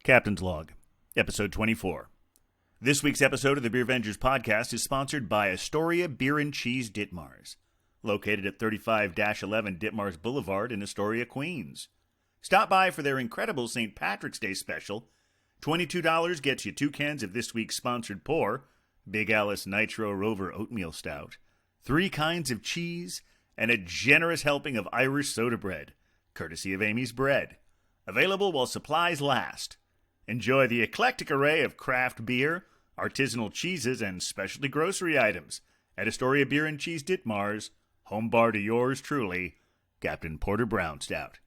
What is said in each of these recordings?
Captain's Log, Episode 24. This week's episode of the Beer Vengers podcast is sponsored by Astoria Beer and Cheese Ditmars, located at 35-11 Ditmars Boulevard in Astoria, Queens. Stop by for their incredible St. Patrick's Day special. $22 gets you 2 cans of this week's sponsored pour, Big Alice Nitro Rover Oatmeal Stout, 3 kinds of cheese, and a generous helping of Irish soda bread, courtesy of Amy's Bread. Available while supplies last. Enjoy the eclectic array of craft beer, artisanal cheeses, and specialty grocery items at Astoria Beer and Cheese Ditmars, home bar to yours truly, Captain Porter Brown Stout.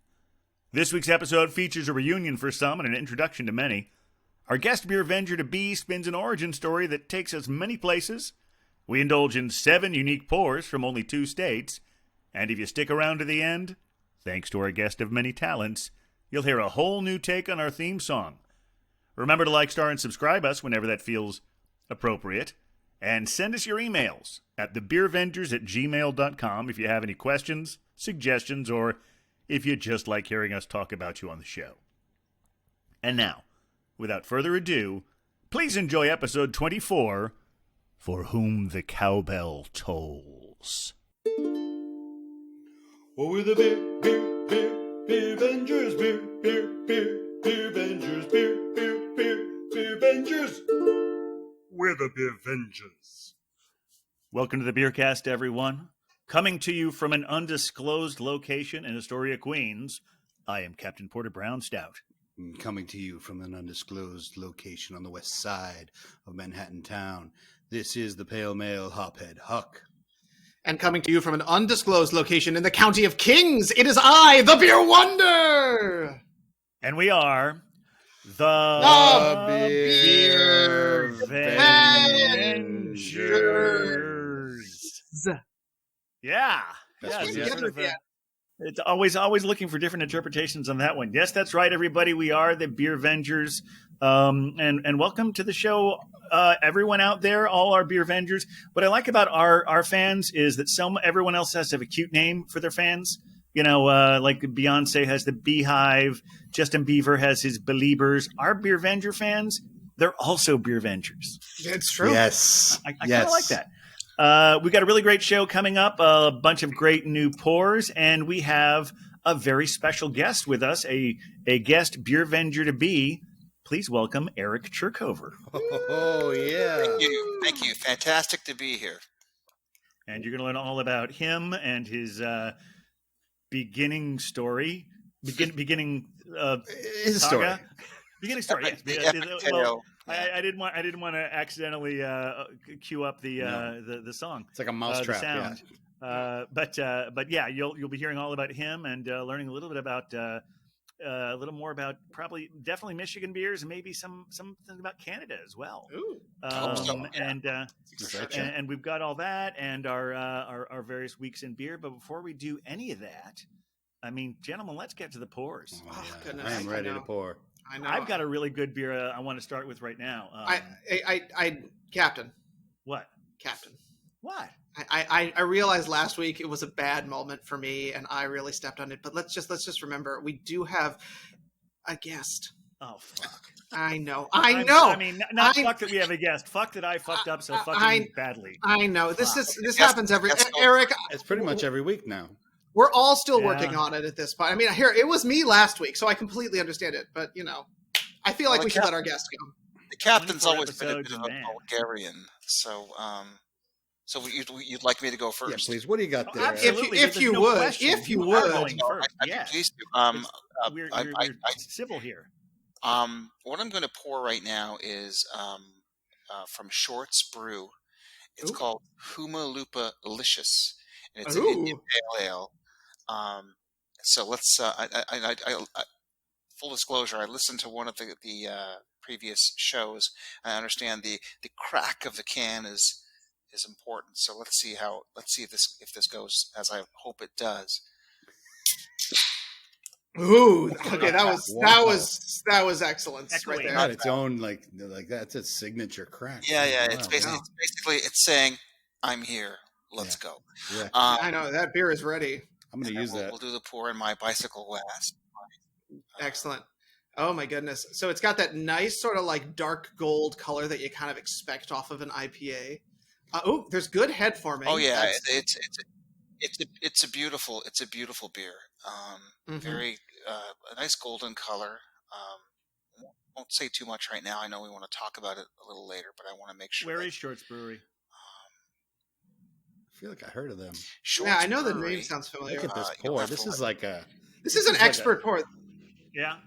This week's episode features a reunion for some and an introduction to many. Our guest beer venger to be spins an origin story that takes us many places. We indulge in 7 unique pours from only 2 states. And if you stick around to the end, thanks to our guest of many talents, you'll hear a whole new take on our theme song. Remember to like, star, and subscribe us whenever that feels appropriate. And send us your emails at thebeervengers@gmail.com if you have any questions, suggestions, or if you just like hearing us talk about you on the show. And now, without further ado, please enjoy episode 24, For Whom the Cowbell Tolls. Oh, we're the beer vengers, beer vengers, beer vengers. We're the beer vengers. Welcome to the Beercast, everyone. Coming to you from an undisclosed location in Astoria, Queens, I am Captain Porter Brown Stout. Coming to you from an undisclosed location on the west side of Manhattan town, this is the Pale Male Hophead Huck. And coming to you from an undisclosed location in the county of Kings, it is I, the Beer Wonder! And we are the Beer Vengers. Yeah. It's always looking for different interpretations on that one. Yes, that's right, everybody. We are the Beer Vengers. And welcome to the show, everyone out there, all our Beer Vengers. What I like about our fans is that everyone else has to have a cute name for their fans. You know, like Beyonce has the Beehive, Justin Bieber has his Beliebers. Our Beer Venger fans, they're also Beer Vengers. It's true. Yes. I kind of like that. We got a really great show coming up, a bunch of great new pours, and we have a very special guest with us, a guest Beer Venger to be. Please welcome Eric Cherkover. Oh, yeah. Thank you. Fantastic to be here. And you're going to learn all about him and his beginning story. Beginning his saga. story. Beginning story, yes. Well, I didn't want to accidentally cue up the song. It's like a mousetrap. Sound. Yeah. But yeah, you'll be hearing all about him and learning a little bit about a little more about definitely Michigan beers and maybe something about Canada as well. Ooh. And we've got all that and our various weeks in beer. But before we do any of that, I mean, gentlemen, let's get to the pours. Oh, yeah. Goodness, I am ready to pour. I know. I've got a really good beer I want to start with right now. Captain. What? Captain. What? I realized last week it was a bad moment for me, and I really stepped on it. But let's just remember we do have a guest. Oh fuck! I know. I mean, not fuck that we have a guest. Fuck that I fucked up so fucking badly. I know. This happens every. Eric, It's pretty much every week now. we're all still working on it at this point. I mean, it was me last week, so I completely understand it. But I feel like we should let our guest go. The captain's always been a episodes, bit of a man. Bulgarian, so you'd like me to go first? Yeah, please. What do you got there? Absolutely. If you No would, question. if you are would. going first. I'd be Yes. pleased to. We're civil here. What I'm going to pour right now is from Short's Brew. It's called Huma Lupa Licious, and it's an Indian pale ale. So let's. Full disclosure: I listened to one of the previous shows. I understand the crack of the can is important. So let's see if this goes as I hope it does. Ooh, okay, that was excellence right there. Got its own like that's a signature crack. Yeah. Wow. It's basically saying, "I'm here. Let's go." Yeah. I know that beer is ready. I'm going to use that. We'll do the pour in my bicycle glass. Excellent. Oh my goodness. So it's got that nice sort of like dark gold color that you kind of expect off of an IPA. There's good head forming. Oh yeah, That's- it's a beautiful beer. Mhm. Very a nice golden color. Won't say too much right now. I know we want to talk about it a little later, but I want to make sure. Where is Shorts Brewery? I feel like I heard of them. Yeah, I know the Brewery, name sounds familiar. Look at this you'll pour. have This to is look. like a. This is an expert pour. Yeah.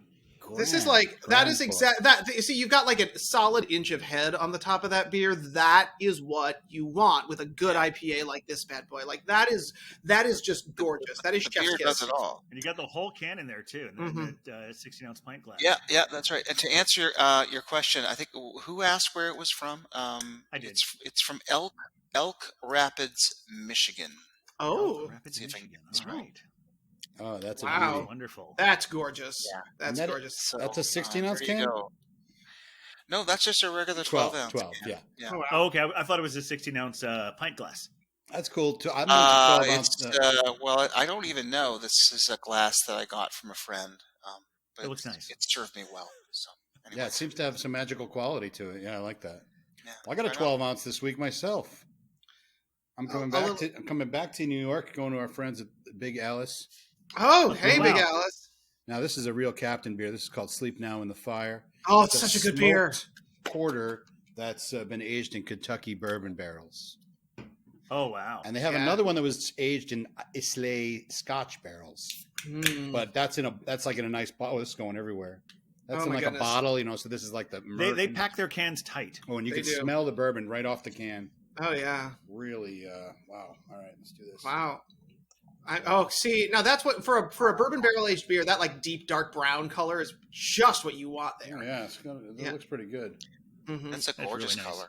This is like that is exact that see you've got like a solid inch of head on the top of that beer. That is what you want with a good IPA like this bad boy. Like that is just gorgeous. That is The chef's beer kiss. does it all. And you got the whole can in there too, in Mhm. that 16-ounce pint glass. Yeah, that's right. And to answer your question, I think who asked where it was from? I did. It's from Elk Rapids, Michigan. Oh, Rapids, See if I can Michigan. get this All right. right. Oh, that's a Wow. beauty. Wonderful. that's gorgeous. Yeah. That's And that- gorgeous. So, That's a 16-ounce there you can? go. No, that's just a regular 12 ounce. 12, can. yeah. Yeah. Oh, wow. Oh, okay. I thought it was a 16-ounce pint glass. That's cool too. I'm into 12 ounce. Well, I don't even know. This is a glass that I got from a friend. But It looks nice. It served me well. So anyway. Yeah, it seems to have some magical quality to it. Yeah, I like that. Yeah, Well, I got a right on. 12 ounce this week myself. I'm coming back to New York, going to our friends at Big Alice. Oh, hey, wow. Big Alice. Now this is a real Captain beer. This is called Sleep Now in the Fire. Oh, it's such a good beer. smoked porter that's been aged in Kentucky bourbon barrels. Oh, wow. And they have Yeah. another one that was aged in Islay Scotch barrels. Mm. But that's like in a nice bottle. Oh, this is going everywhere. That's Oh in my like goodness. a bottle, so this is like the They pack their cans tight. Oh, and you They can do. smell the bourbon right off the can. Oh yeah. Really, wow. All right, let's do this. Wow. See, now that's what for a bourbon barrel aged beer, that like deep dark brown color is just what you want Oh, there. yeah, it Yeah. looks pretty good. Mhm. That's a That's gorgeous really nice. color.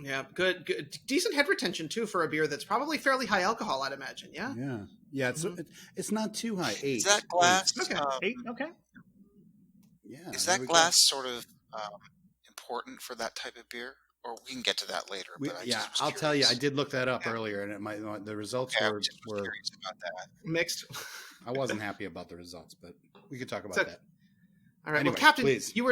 Yeah, good, decent head retention too for a beer that's probably fairly high alcohol, I'd imagine. Yeah. Yeah. It's not too high. 8. Is that glass? Okay. 8? Okay. Yeah. Is there that we go. glass sort of important for that type of beer? Or we can get to that later. But I just was I'll tell you. I curious. did look that up Yeah. earlier, and the results Okay, I were was just curious about that. Mixed. I wasn't happy about the results, but we could talk about So- that. All right. Anyway, well, Captain, please. you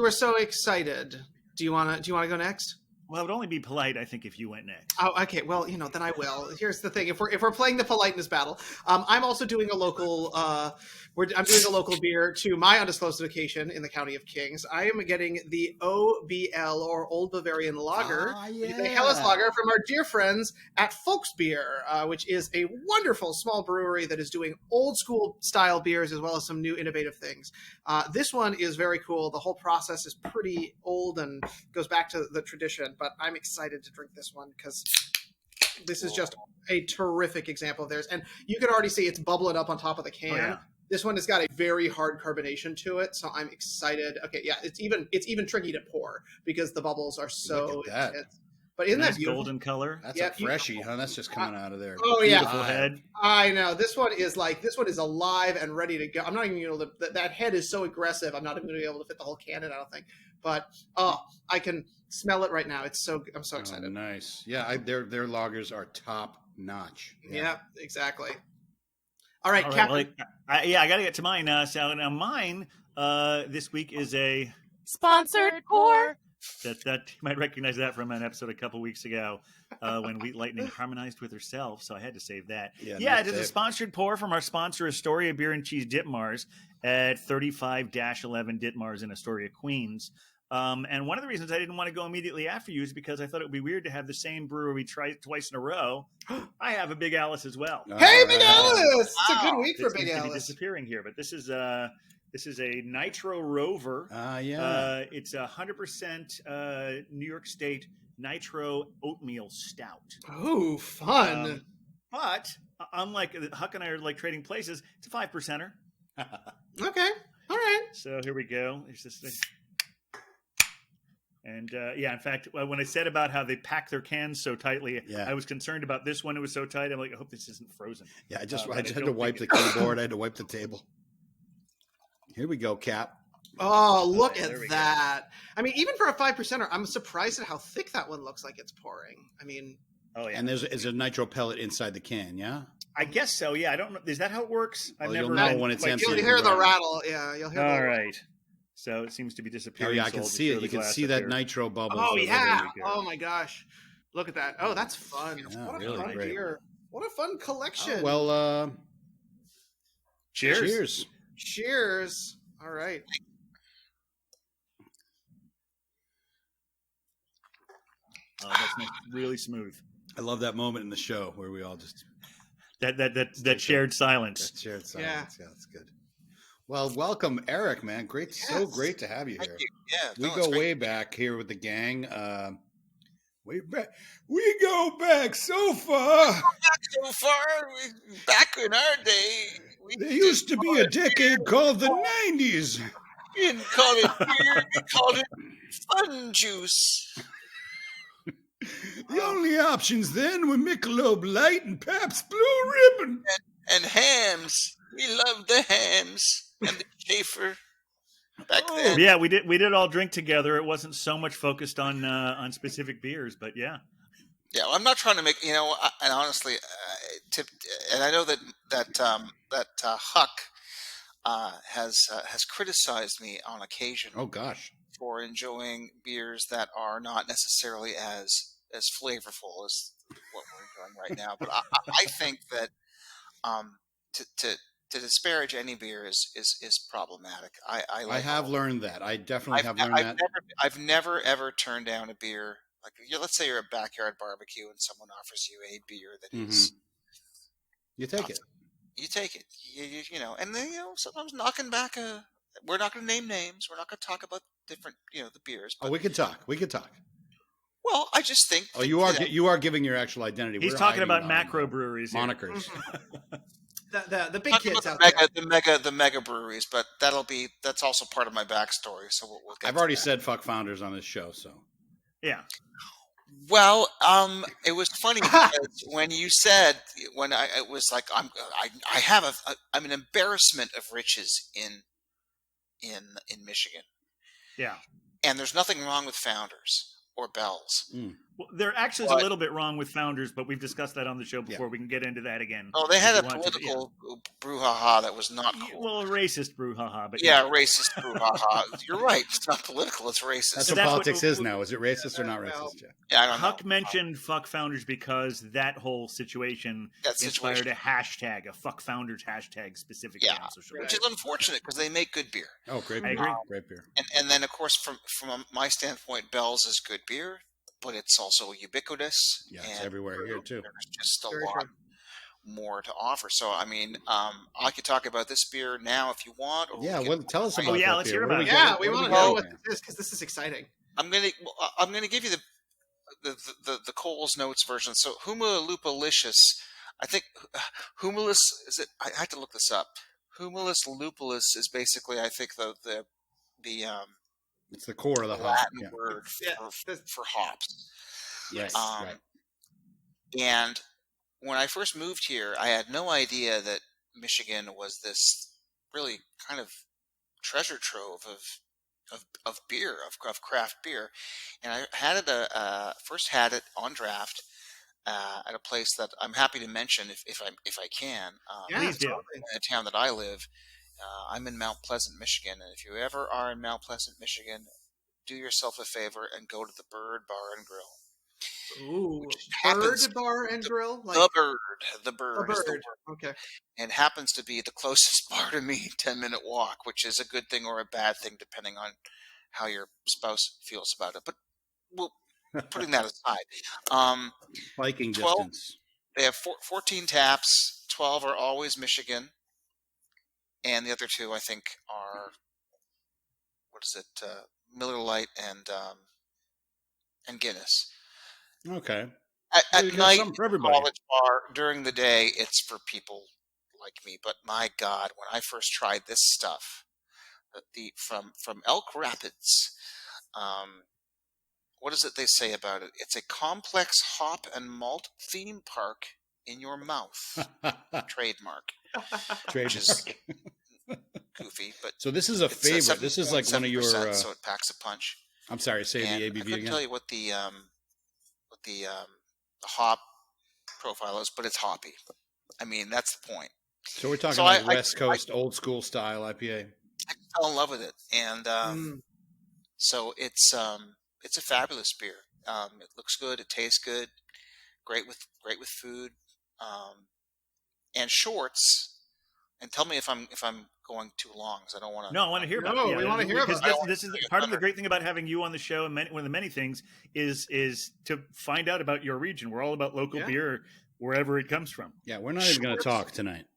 were so excited. Do you wanna go next? Well, it would only be polite, I think, if you went next. Oh, okay. Well, then I will. Here's the thing: if we're playing the politeness battle, I'm also doing a local. I'm doing a local beer to my undisclosed location in the county of Kings. I am getting the OBL or Old Bavarian Lager, the Helles Lager from our dear friends at Folksbier, which is a wonderful small brewery that is doing old school style beers as well as some new innovative things. This one is very cool. The whole process is pretty old and goes back to the tradition. But I'm excited to drink this one because this is just a terrific example of theirs. And you can already see it's bubbling up on top of the can. Oh, yeah. This one has got a very hard carbonation to it, so I'm excited. Okay, yeah, it's even tricky to pour because the bubbles are so Look at that. intense. But isn't Nice that beautiful? golden color. That's Yeah, a freshie, huh? That's just coming out of there. Oh, yeah. Beautiful head. I know this one is alive and ready to go. I'm not even able to. That head is so aggressive. I'm not even going to be able to fit the whole cannon. I don't think. But I can smell it right now. I'm so excited. Oh, nice. Yeah, their lagers are top notch. Yeah, exactly. All right, All right, Captain. well, I got to get to mine. So now mine this week is a Sponsored pour. that you might recognize that from an episode a couple weeks ago when Wheat Lightning harmonized with herself. So I had to save that. Yeah, Yeah, nice it is a save. sponsored pour from our sponsor, Astoria Beer and Cheese Ditmars at 35-11 Ditmars in Astoria, Queens. And one of the reasons I didn't want to go immediately after you is because I thought it would be weird to have the same brewery try twice in a row. I have a Big Alice as well. Hey, All Big right. Alice! It's a Wow. good week for It Big seems to be Alice. disappearing here, but this is a Nitro Rover. Yeah. It's 100% New York State Nitro Oatmeal Stout. Ooh, fun. But unlike Huck and I are like trading places, it's a 5%er. Okay, all right. So here we go. There's this thing. And in fact, when I said about how they pack their cans so tightly, Yeah. I was concerned about this one. It was so tight. I'm like, I hope this isn't frozen. Yeah, I just but I had to don't wipe the think keyboard. I had to wipe the table. Here we go, Cap. Oh, look yeah, there we at go. that. I mean, even for a 5%er, I'm surprised at how thick that one looks like it's pouring. I mean, Oh, yeah. And is a nitro pellet inside the can, yeah? I guess so. Yeah, I don't know. Is that how it works? I've Well, you'll never know when it's quite empty. you'll seen hear it. the rattle. Yeah, you'll hear All the right. So it seems to be Oh disappearing. yeah, I so can I'll just see throw it. the You can glass see up that here. nitro bubbles. Oh over yeah! we go. Oh my gosh! Look at that! Oh, that's fun. Yeah, What a really fun great. beer! What a fun Oh, collection! well, Cheers. cheers. Cheers! All right. Oh, that's nice. Really smooth. I love that moment in the show where we all just That shared silence. that shared silence. Yeah, that's good. Well, welcome, Eric, man. Great, so Yes. great to have you Thank here. you. Yeah, We no, it's go great. way back here with the gang. Way back. We go back so far. So far, back in our day, we There used to be a decade called the 90s. didn't call it beer, we called it fun juice. The only options then were Michelob Light and Pabst Blue Ribbon. And hams. We loved the hams and the Schaefer back then. Yeah, we did all drink together. It wasn't so much focused on specific beers, but yeah. Yeah, well, I'm not trying to make and honestly, and I know that Huck has criticized me on occasion Oh gosh. for enjoying beers that are not necessarily as flavorful as what we're enjoying right now. But I think that to disparage any beer is problematic. I I have learned that. I definitely have learned that. I've never ever turned down a beer. Like, let's say you're at a backyard barbecue and someone offers you a beer that is, You take it. you take it. And then sometimes knocking back a. We're not going to name names. We're not going to talk about different the beers. But, Oh, we could talk. We could talk. well, I just think. Oh, you are giving your actual identity. He's We're talking about hiding macro breweries here. monikers. The big talking kids about out there. the mega breweries, but that's also part of my backstory. So we'll get. I've to already that. said fuck founders on this show, so Yeah. Well, it was funny because when you said it was like I'm an embarrassment of riches in Michigan, Yeah. and there's nothing wrong with Founders or Bells. Well, there actually is a little bit wrong with Founders, but we've discussed that on the show before. Yeah. We can get into that again. Oh, they had if a you want to, political brouhaha that was not yeah. cool. Well, a racist brouhaha, but Yeah, racist brouhaha. You're right. It's not political. It's racist. that's So what that's politics what- is now. Is it racist or not well, racist? Yeah. Yeah, I don't Huck know. mentioned fuck Founders because that whole situation inspired a hashtag, a fuck Founders hashtag specifically on social Which media. is unfortunate because they make good beer. Oh, great I beer. agree. Great beer. And then, of course, from my standpoint, Bell's is good beer, but it's also ubiquitous. Yeah, it's and everywhere here too. There's just a Very lot true. more to offer. So, I mean, I could talk about this beer now if you want. Or we Yeah, can- well, tell us about. Oh, yeah, that let's beer. hear What do about it. got? Yeah, we What do want to got know in what there? this is because this is exciting. I'm gonna give you the Coles Notes version. So, Huma Lupulicious. I think Humulus is it? I had to look this up. Humulus lupulus is basically, I think, the It's the core of the hop. Latin Yeah. word Yeah, for hops. Yes. Um, Right. And when I first moved here, I had no idea that Michigan was this really kind of treasure trove of beer, of craft beer. And I had it first had it on draft at a place that I'm happy to mention if I can. Yeah, Please do. totally. In the town that I live, I'm in Mount Pleasant, Michigan, and if you ever are in Mount Pleasant, Michigan, do yourself a favor and go to the Bird Bar and Grill. Ooh, Which bird happens- bar and grill, like The Bird is the bird. word. Okay, And happens to be the closest bar to me, 10-minute walk, which is a good thing or a bad thing depending on how your spouse feels about it. But well, putting that aside, Biking 12 distance. they have 14 taps. 12 are always Michigan, and the other two I think are Miller Lite and Guinness. Okay. At You got night, something for everybody. college bar. During the day, it's for people like me. But my God, when I first tried this stuff, from Elk Rapids, what is it they say about it? It's a complex hop and malt theme park in your mouth. Trademark. Trademark. Goofy, but So this is a it's favorite. This is like one of your. 7%, so it packs a punch. I'm sorry. Say And the I ABV couldn't again. tell you what the hop profile is, but it's hoppy. I mean, that's the point. So we're talking So like I- West Coast old school style IPA. I fell in love with it, and Mm. so it's a fabulous beer. It looks good, it tastes good, great with food, um, and shorts. And tell me if I'm going too long, because I don't want to. No, I want to hear about it. No, Yeah, we want to hear because about it. this is part of the great thing about having you on the show, and one of the many things is to find out about your region. We're all about local Yeah. beer wherever it comes from. Yeah, we're not even going to talk tonight.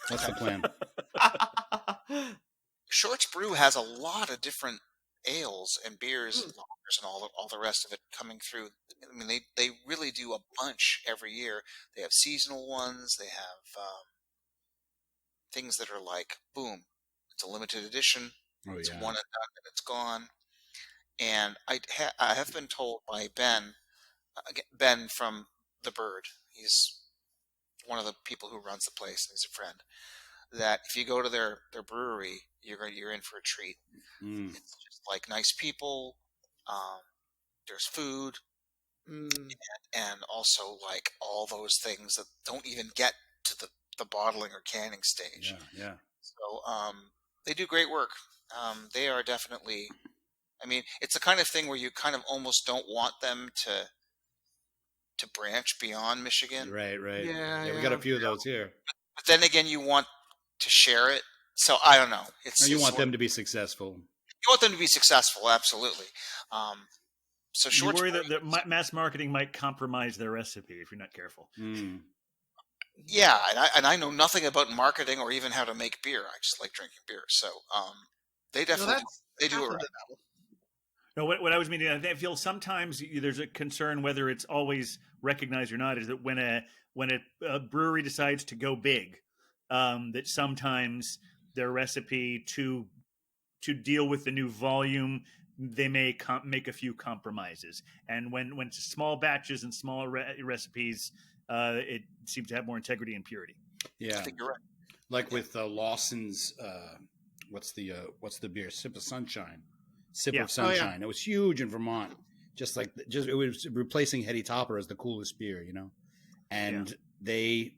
That's the plan. Shorts Brew has a lot of different ales and beers and lagers and all the rest of it coming through. I mean, they really do a bunch every year. They have seasonal ones. They have things that are like, boom, it's a limited edition. Oh, It's yeah. one and done, and it's gone. And I have been told by Ben from the Bird. He's one of the people who runs the place, and he's a friend. That if you go to their brewery, you're in for a treat. Mm. It's just like nice people. There's food, and also like all those things that don't even get to the bottling or canning stage. Yeah. So they do great work. They are definitely. I mean, it's the kind of thing where you kind of almost don't want them to branch beyond Michigan. Right. Yeah, We got a few of those here. But then again, you want to share it. So I don't know. You want them to be successful. You want them to be successful, absolutely. So You Shorts worry Brew, that mass marketing might compromise their recipe if you're not careful. Mm. yeah, and I know nothing about marketing or even how to make beer. I just like drinking beer. So they definitely they do it right. No, what I was meaning, I feel sometimes there's a concern whether it's always recognized or not. Is that when a brewery decides to go big, that sometimes their recipe to deal with the new volume, they may make a few compromises. And when it's small batches and smaller recipes, it seems to have more integrity and purity. Yeah, I think you're right. like with Lawson's. What's the beer? Sip of Sunshine. Sip of Sunshine. Oh, yeah. It was huge in Vermont. Just it was replacing Hetty Topper as the coolest beer, and they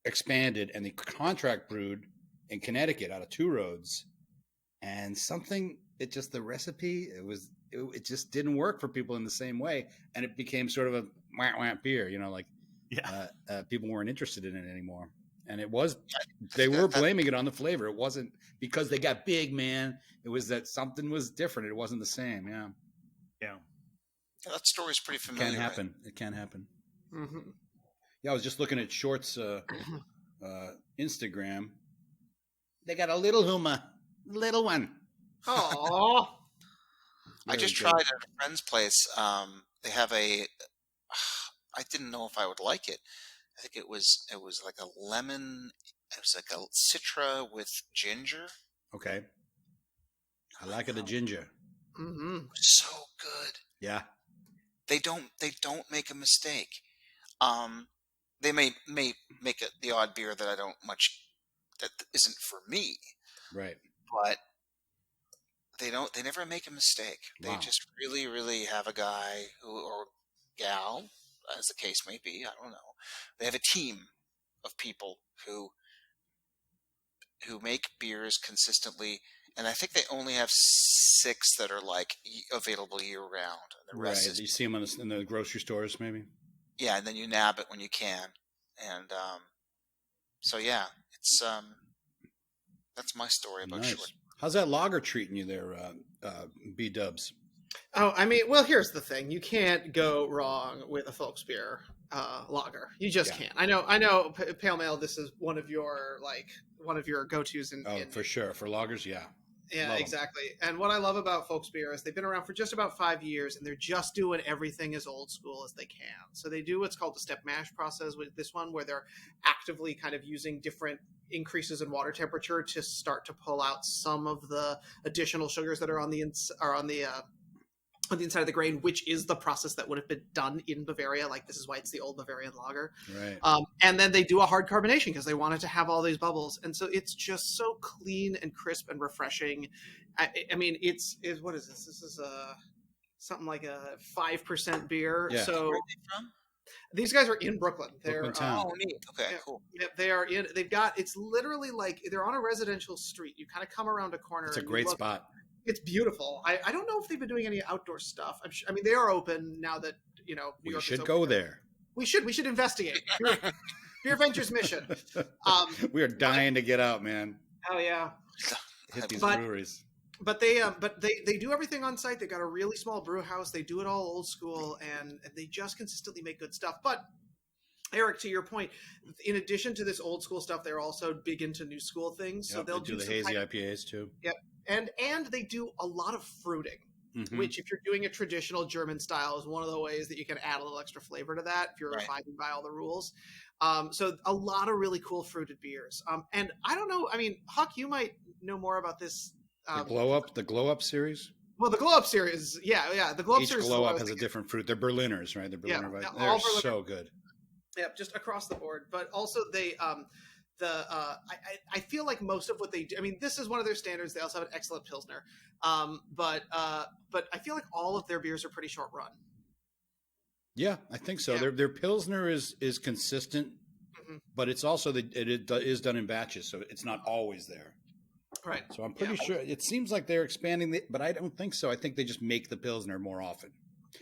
expanded and they contract brewed in Connecticut out of Two Roads, and the recipe it just didn't work for people in the same way, and it became sort of a wah beer, people weren't interested in it anymore. And they were blaming it on the flavor. It wasn't because they got big, man. It was that something was different. It wasn't the same. Yeah. Yeah, that story's pretty familiar. It can happen. Mm-hmm. Yeah, I was just looking at Short's Instagram. They got a little one. Oh, I just tried at a friend's place. They have I didn't know if I would like it. I think it was like a lemon. It was like a citra with ginger. Okay. I like it, the ginger. Mm-hmm. So good. Yeah. They don't make a mistake. They may make the odd beer that that isn't for me. Right. But they never make a mistake. They just really, really have a guy or gal, as the case may be, I don't know. They have a team of people who make beers consistently, and I think they only have 6 that are like available year round. And the rest is, you see them in the grocery stores, maybe. Yeah, and then you nab it when you can, and so yeah, it's that's my story about Short. How's that lager treating you there, B-dubs? Oh, I mean, well, here's the thing: you can't go wrong with a folks beer lager. You just can't. I know. Pale Ale. This is one of your go-tos. For sure, for lagers, yeah. Yeah, exactly. And what I love about folks beer is they've been around for just about 5 years, and they're just doing everything as old school as they can. So they do what's called the step mash process with this one, where they're actively kind of using different increases in water temperature to start to pull out some of the additional sugars that are on the inside of the grain, which is the process that would have been done in Bavaria. Like, this is why it's the old Bavarian Lager. Right. And then they do a hard carbonation because they wanted to have all these bubbles. And so it's just so clean and crisp and refreshing. I mean, it's what is this? This is something like a 5% beer. Yeah. So Where are they from? These guys are in Brooklyn. They're Brooklyn town. Oh, neat. Okay, yeah, cool. yeah, they are in. They've got. It's literally like they're on a residential street. You kind of come around a corner. It's a and you great look. spot. It's beautiful. I don't know if they've been doing any outdoor stuff. I mean, they are open now that New We York is should open. go there. We should investigate. Beer Ventures mission. We are dying to get out, man. Oh yeah. Hit these But- breweries. But they do everything on site. They've got a really small brew house. They do it all old school, and they just consistently make good stuff. But Eric, to your point, in addition to this old school stuff, they're also big into new school things. So Yep, they'll they do the some hazy kind of- IPAs too. and they do a lot of fruiting, Mhm. which if you're doing a traditional German style is one of the ways that you can add a little extra flavor to that if you're Right. abiding by all the rules. So a lot of really cool fruited beers. And I don't know. I mean, Huck, you might know more about this. The glow up series. Well, the Glow Up series, yeah, the Glow Up Each series. is glow what I up was has a thinking. different fruit. They're Berliners, right? They're Yeah, Berliner. yeah, They're all Berliner. so good. Yeah, just across the board. But also they, I feel like most of what they do. I mean, this is one of their standards. They also have an excellent pilsner. But I feel like all of their beers are pretty short run. Yeah, I think so. Yeah. Their pilsner is consistent, Mhm. but it's also it is done in batches, so it's not always there. Right. So I'm pretty sure it seems like they're expanding, but I don't think so. I think they just make the pilsner more often,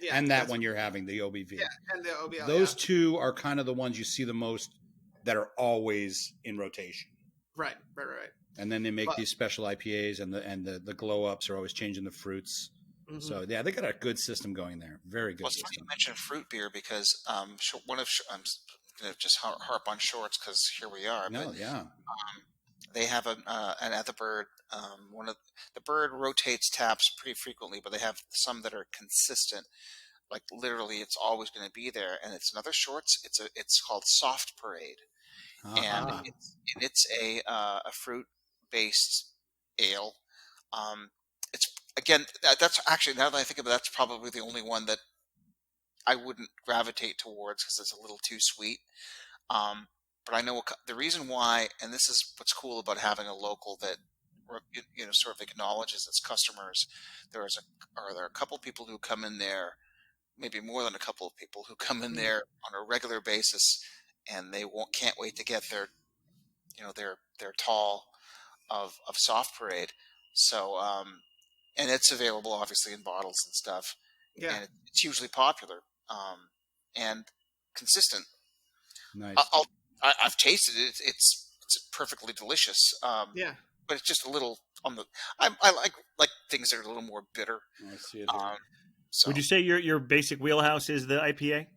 Yeah, and that that's- one you're having the OBV. Yeah, and the OBL. Those two are kind of the ones you see the most that are always in rotation. Right. And then they make But- these special IPAs, and the glow ups are always changing the fruits. Mhm. So yeah, they got a good system going there. Very good Well, it's funny you system. mentioned fruit beer because I'm going to just harp on shorts because here we are. No, But yeah. they have an at the Bird. One of the Bird rotates taps pretty frequently, but they have some that are consistent. Like literally, it's always going to be there. And it's another shorts. It's called Soft Parade, Ah. and it's a fruit based ale. It's again that's actually, now that I think of it, that's probably the only one that I wouldn't gravitate towards because it's a little too sweet. But I know the reason why, and this is what's cool about having a local that sort of acknowledges its customers. There are a couple people who come in there, maybe more than a couple of people who come in there on a regular basis, and they can't wait to get their tall of Soft Parade. So and it's available obviously in bottles and stuff. Yeah. And it's hugely popular and consistent. Nice. I've tasted it. It's perfectly delicious. Yeah. But it's just a little on the. I like things that are a little more bitter. I see it. Here. So Would you say your basic wheelhouse is the IPA?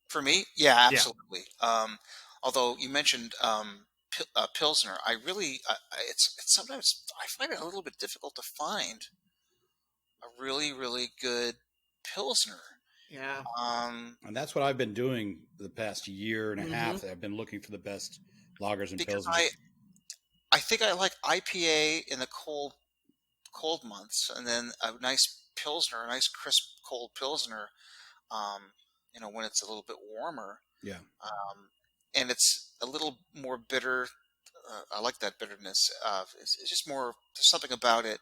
for me, yeah, absolutely. Although you mentioned Pilsner, I really it's sometimes I find it a little bit difficult to find a really really good Pilsner. Yeah. And that's what I've been doing the past year and a half. I've been looking for the best lagers and Because pilsners. I think I like IPA in the cold months, and then a nice Pilsner, a nice crisp cold Pilsner, when it's a little bit warmer. Yeah. And it's a little more bitter. I like that bitterness. It's just more, there's something about it.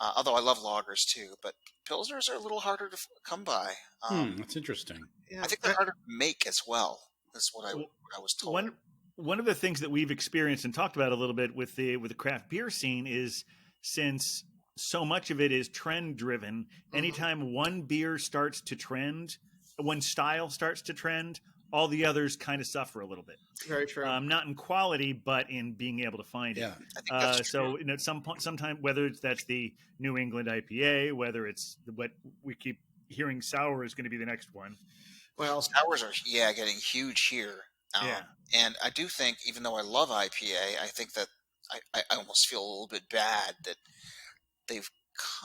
Although I love lagers too, but Pilsners are a little harder to come by. That's interesting. Yeah. I think they're harder to make as well. That's what I was told. One of the things that we've experienced and talked about a little bit with the craft beer scene is, since so much of it is trend driven, anytime one beer starts to trend, one style starts to trend, all the others kind of suffer a little bit. Very true. Not in quality, but in being able to find Yeah. it. I think that's true. So, at some point, sometime, whether that's the New England IPA, whether it's what we keep hearing sour is going to be the next one. Well, Sours are getting huge here. And I do think, even though I love IPA, I think that I almost feel a little bit bad that they've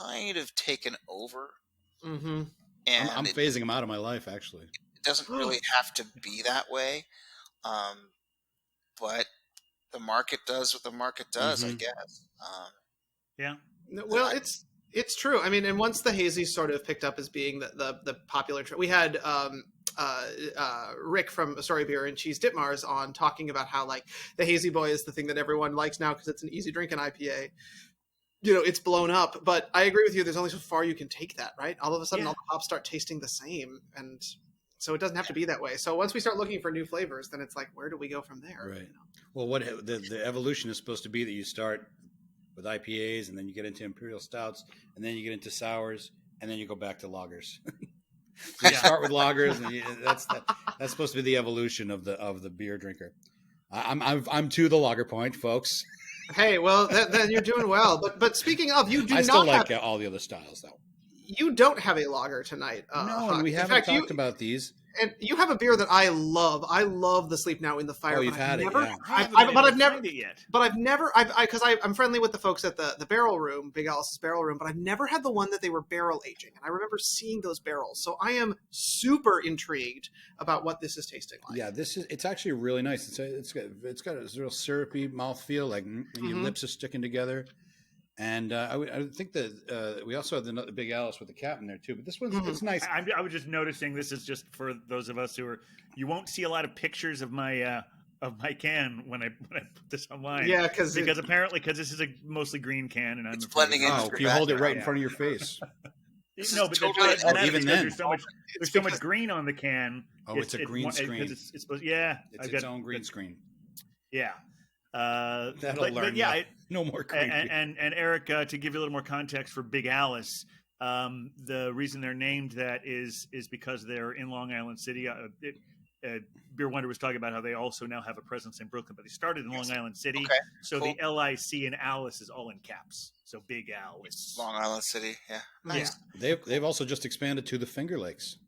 kind of taken over. mm-hmm. And I'm phasing them out of my life, actually. it doesn't really have to be that way. But the market does what the market does, I guess. Yeah. Well, it's true. I mean, and once the hazy sort of picked up as being the popular trend, we had Rick from Astoria Beer and Cheese Ditmars on talking about how like the hazy boy is the thing that everyone likes now because it's an easy drinking IPA. It's blown up, but I agree with you. There's only so far you can take that, right? All of a sudden, all the hops start tasting the same, and So it doesn't have to be that way. So once we start looking for new flavors, then it's like, where do we go from there? Right. Well, what the evolution is supposed to be that you start with IPAs, and then you get into imperial stouts, and then you get into sours, and then you go back to lagers. You start with lagers, and that's supposed to be the evolution of the beer drinker. I'm to the lager point, folks. Hey, well, then you're doing well. But speaking of, you do I still not like all the other styles, though. You don't have a lager tonight. No, Huck. and we haven't talked about these. And you have a beer that I love. I love the Sleep Now in the Fire. Oh, you've had it, yeah. I've never it yet. But I've never, because I'm friendly with the folks at the barrel room, Big Alice's barrel room, but I've never had the one that they were barrel aging. And I remember seeing those barrels. So I am super intrigued about what this is tasting like. Yeah, it's actually really nice. It's got a real syrupy mouthfeel, like your lips are sticking together. And I think that we also have the Big Alice with the cap in there too. But this one's it's nice. I was just noticing, this is just for those of us who are. You won't see a lot of pictures of my can when I put this online. Yeah, because this is a mostly green can, and it's blending in. Oh, you hold it right in front of your face. No, but totally even then, there's so much green on the can. Oh, it's a green screen. It's supposed, yeah, it's its own green screen. Yeah. That'll learn. Yeah, no more creepy. And Eric, to give you a little more context for Big Alice, the reason they're named that is because they're in Long Island City. Beer Wonder was talking about how they also now have a presence in Brooklyn, but they started in Long Island City. Okay, so cool. The LIC in Alice is all in caps. So Big Alice. Long Island City, yeah. Nice. Yeah. They've also just expanded to the Finger Lakes.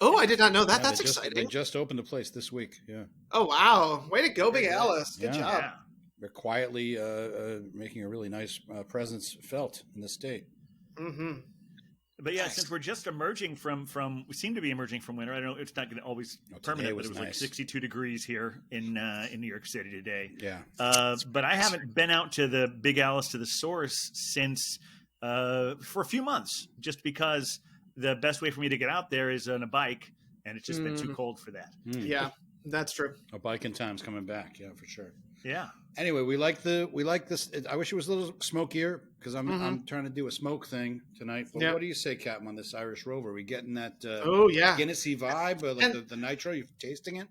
Oh, I did not know that. Yeah, That's exciting. They just opened a place this week. Yeah. Oh, wow. Way to go, Big Alice. Good job. Yeah. They're quietly making a really nice presence felt in the state. Mm-hmm. But yeah, since we're just emerging we seem to be emerging from winter. I don't know. It's not going to always permanent, but it was like 62 degrees here in New York City today. Yeah. But I haven't been out to the Big Alice, to the source, since for a few months, just because the best way for me to get out there is on a bike, and it's just been too cold for that. Yeah, that's true. A bike in time's coming back. Yeah, for sure. Yeah. Anyway, we like this. I wish it was a little smokier because I'm trying to do a smoke thing tonight. But what do you say, Captain, on this Irish Rover? Are we getting that Guinnessy vibe, like the nitro? You tasting it?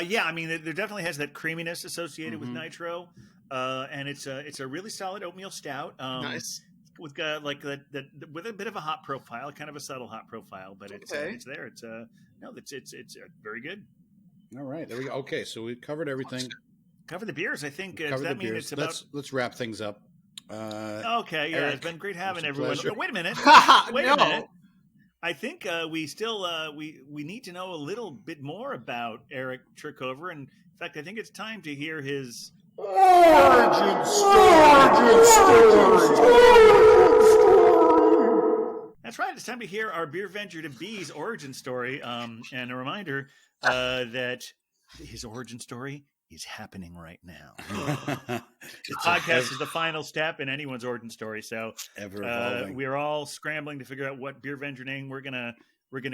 Yeah, I mean, there definitely has that creaminess associated with nitro, and it's a really solid oatmeal stout. Nice. With like that with a bit of a hot profile, kind of a subtle hot profile, but it's there. It's very good. All right, there we go. Okay, so we covered everything. Cover the beers. I think. Does that mean it's about? Let's wrap things up. Okay, yeah, Eric, it's been great having everyone. Oh, wait a minute. Wait a minute. I think we still we need to know a little bit more about Eric Cherkover, and in fact, I think it's time to hear his origin story. That's right. It's time to hear our Beer Venture to Be's origin story. And a reminder that his origin story is happening right now. The podcast is the final step in anyone's origin story. So we're all scrambling to figure out what Beer Venture name we're gonna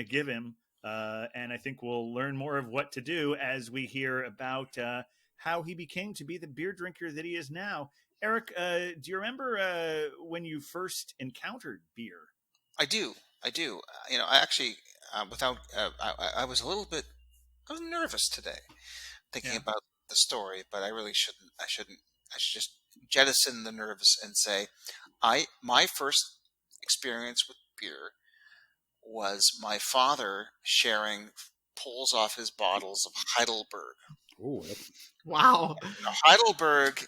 give him. And I think we'll learn more of what to do as we hear about how he became to be the beer drinker that he is now. Eric, do you remember when you first encountered beer? I do. I actually, I was I was nervous today thinking about the story, but I really shouldn't. I should just jettison the nerves and say, my first experience with beer was my father sharing pulls off his bottles of Heidelberg. Ooh, wow. Now, Heidelberg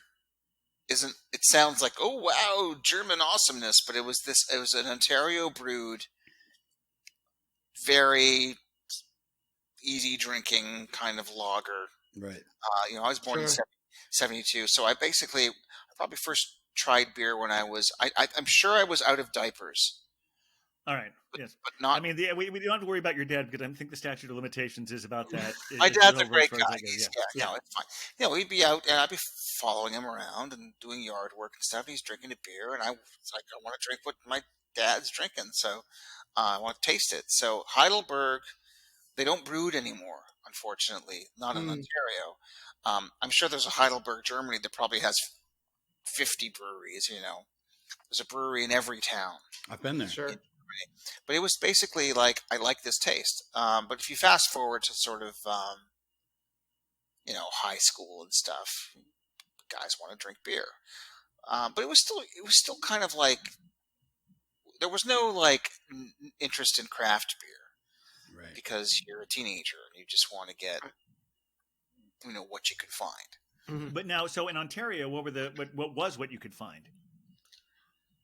isn't. It sounds like, oh wow, German awesomeness, but it was an Ontario brewed, very easy drinking kind of lager. Right. I was born in 72, so I probably first tried beer when I'm sure I was out of diapers. All right. Yes. But not. I mean, we don't have to worry about your dad because I think the statute of limitations is about that. My dad's a great guy. No, it's fine. We'd be out and I'd be following him around and doing yard work and stuff. And he's drinking a beer, and I was like, I want to drink what my dad's drinking, so I want to taste it. So Heidelberg, they don't brew it anymore, unfortunately, not in Ontario. I'm sure there's a Heidelberg, Germany, that probably has 50 breweries. There's a brewery in every town. I've been there. Sure. But it was basically like, I like this taste. But if you fast forward to sort of, high school and stuff, guys want to drink beer. But it was still kind of like, there was no like interest in craft beer Right. because you're a teenager and you just want to get, what you could find. But now, so in Ontario, what was what you could find?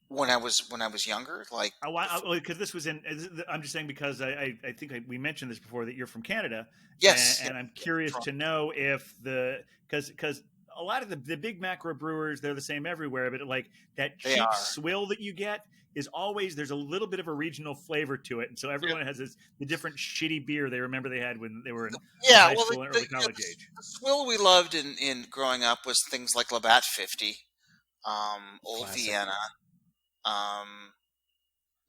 When I was younger, like, Because this was I'm just saying because I think we mentioned this before that you're from Canada. yes, and I'm curious to know if because a lot of the big macro brewers, they're the same everywhere, but like that They cheap are. swill that you get is always, there's a little bit of a regional flavor to it, and so everyone has the different shitty beer they remember they had when they were in high school and early college age. The swill we loved in growing up was things like Labatt 50, Old Classic. Vienna,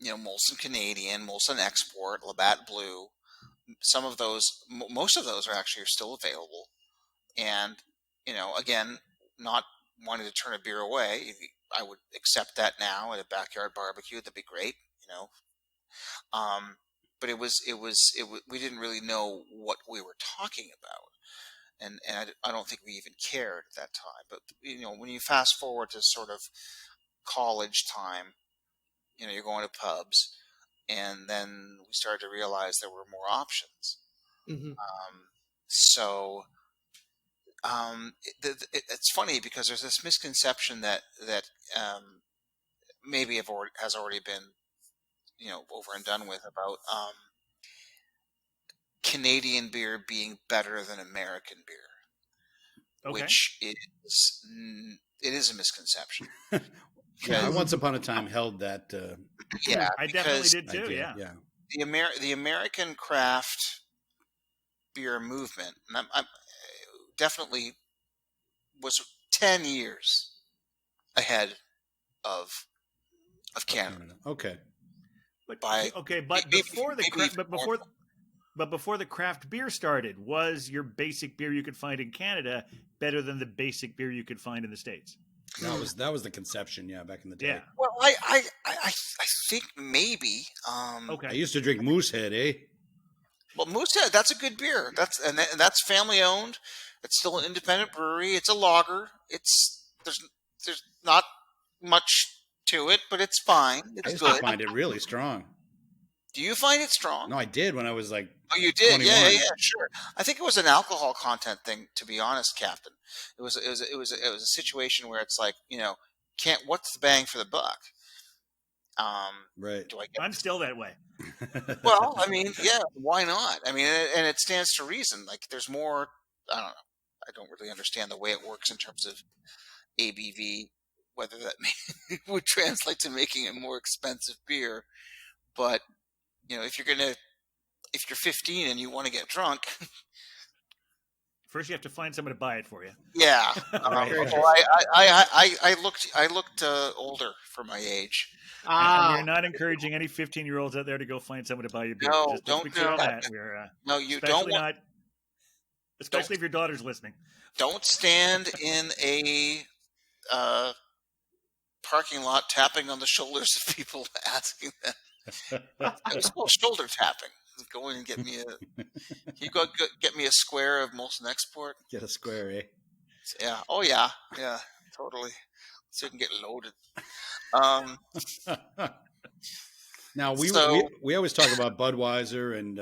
Molson Canadian, Molson Export, Labatt Blue. Some of those, most of those are still available. And, again, not wanting to turn a beer away, I would accept that now at a backyard barbecue. That'd be great, But we didn't really know what we were talking about. And I don't think we even cared at that time. But, when you fast forward to sort of college time, you're going to pubs, and then we started to realize there were more options. So it's funny because there's this misconception that maybe has already been over and done with about Canadian beer being better than American beer, which it is a misconception. Yeah, I once upon a time held that. Yeah, I definitely did too. Yeah. The American craft beer movement, and I'm definitely was 10 years ahead of Canada. Okay. But maybe before the craft beer started, was your basic beer you could find in Canada better than the basic beer you could find in the States? That was the conception, back in the day. Yeah. Well, I think maybe. I used to drink Moosehead, eh? Well, Moosehead, that's a good beer. That's family owned. It's still an independent brewery. It's a lager. There's not much to it, but it's fine. It's I used good. to find it really strong. Do you find it strong? No, I did when I was like. Oh, you did? 21. Yeah, sure. I think it was an alcohol content thing, to be honest, Captain. It was a situation where it's like, what's the bang for the buck? Right. I'm still that way. Well, I mean, yeah, why not? I mean, and it stands to reason. Like, there's more. I don't know. I don't really understand the way it works in terms of ABV, whether that would translate to making a more expensive beer. But if you're 15 and you want to get drunk, first you have to find someone to buy it for you. Yeah. I looked older for my age. We're not encouraging any 15-year-olds out there to go find someone to buy you beer. No, Just don't be do clear on that. that. No, you don't. Especially if your daughter's listening. Don't stand in a parking lot tapping on the shoulders of people asking them. It's called shoulder tapping. Go in and get me get me a square of Molson Export. Get a square, eh? Yeah. Oh yeah. Yeah. Totally. So you can get loaded. Now we always talk about Budweiser and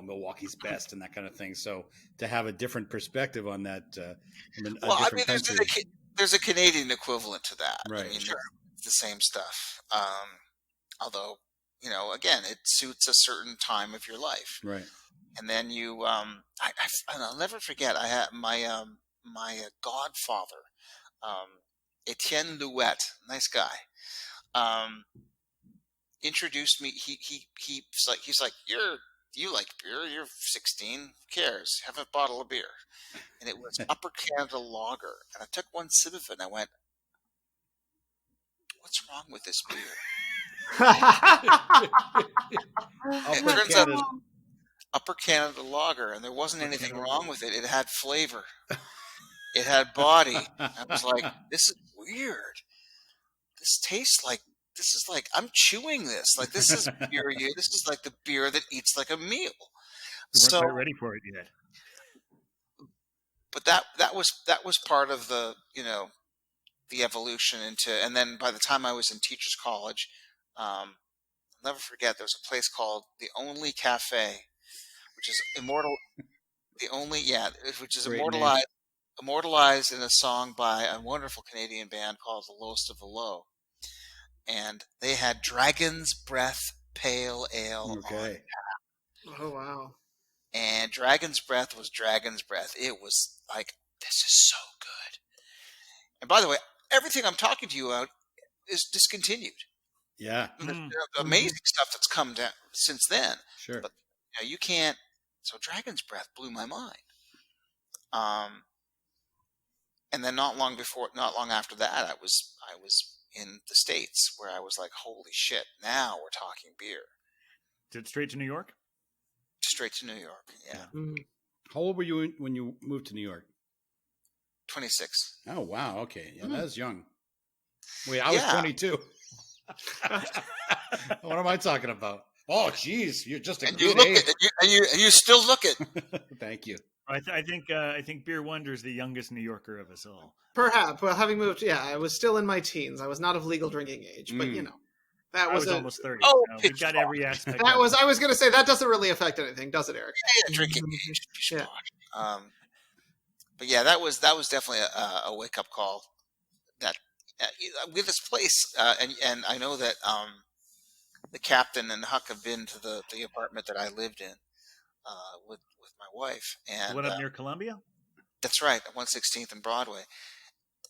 Milwaukee's Best and that kind of thing. So to have a different perspective on that, there's a Canadian equivalent to that. Right. I mean, it's the same stuff. Although, again, it suits a certain time of your life. Right. And then you, I'll never forget. I had my godfather, Etienne Louette, nice guy. Introduced me. He's like, you like beer? You're 16. Who cares? Have a bottle of beer. And it was Upper Canada Lager. And I took one sip of it and I went, what's wrong with this beer? Upper Canada Lager, and there wasn't anything wrong with it. It had flavor. It had body. I was like, this is weird. This tastes like this is like I'm chewing this. Like this is beer. This is like the beer that eats like a meal. We weren't So, quite ready for it yet. but that was part of the the evolution into. And then by the time I was in teachers college, I'll never forget. There was a place called the Only Cafe, which is immortal. The only which is Great name. immortalized in a song by a wonderful Canadian band called The Lowest of the Low. And they had Dragon's Breath Pale Ale on. Okay. Oh wow. And Dragon's Breath was Dragon's Breath. It was like, this is so good. And by the way, everything I'm talking to you about is discontinued. Yeah. There's amazing stuff that's come down since then. Sure. But you can't. So Dragon's Breath blew my mind. And then not long after that, I was in the States where I was like, holy shit! Now we're talking beer. Did it straight to New York? Straight to New York. Yeah. How old were you when you moved to New York? 26. Oh, wow. Okay. Yeah, that's young. Wait, I was 22. What am I talking about? Oh, geez. You're just a And good you look age. and you still look it. Thank you. I think Beer Wonder's the youngest New Yorker of us all. Perhaps. Well, having moved, I was still in my teens. I was not of legal drinking age, but that I was was almost 30. Oh, so we got every aspect. that was. I was going to say that doesn't really affect anything, does it, Eric? Yeah, drinking age. Yeah. But yeah, that was definitely a wake up call. That with this place, and I know that the captain and Huck have been to the apartment that I lived in with my wife, and One up near Columbia. that's right, at 116th and Broadway.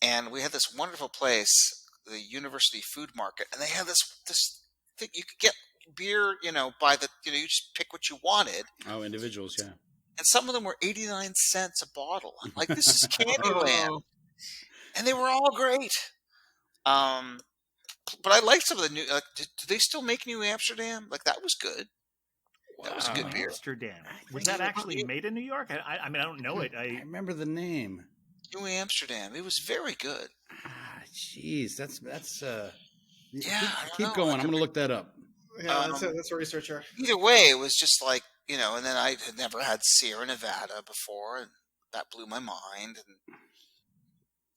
And we had this wonderful place, the University Food Market, and they had this thing you could get beer, by the you just pick what you wanted. Oh, individuals, yeah. And some of them were 89 cents a bottle. I'm like, this is Candyland. And they were all great. But I liked some of the new. Do they still make New Amsterdam? Like that was good. That was good beer. Amsterdam. Was that actually made in New York? I mean, I don't know it. I remember the name. New Amsterdam. It was very good. Jeez, that's Yeah. Keep going. I'm going to look that up. Yeah, that's a researcher. Either way, it was just like and then I had never had Sierra Nevada before, and that blew my mind. And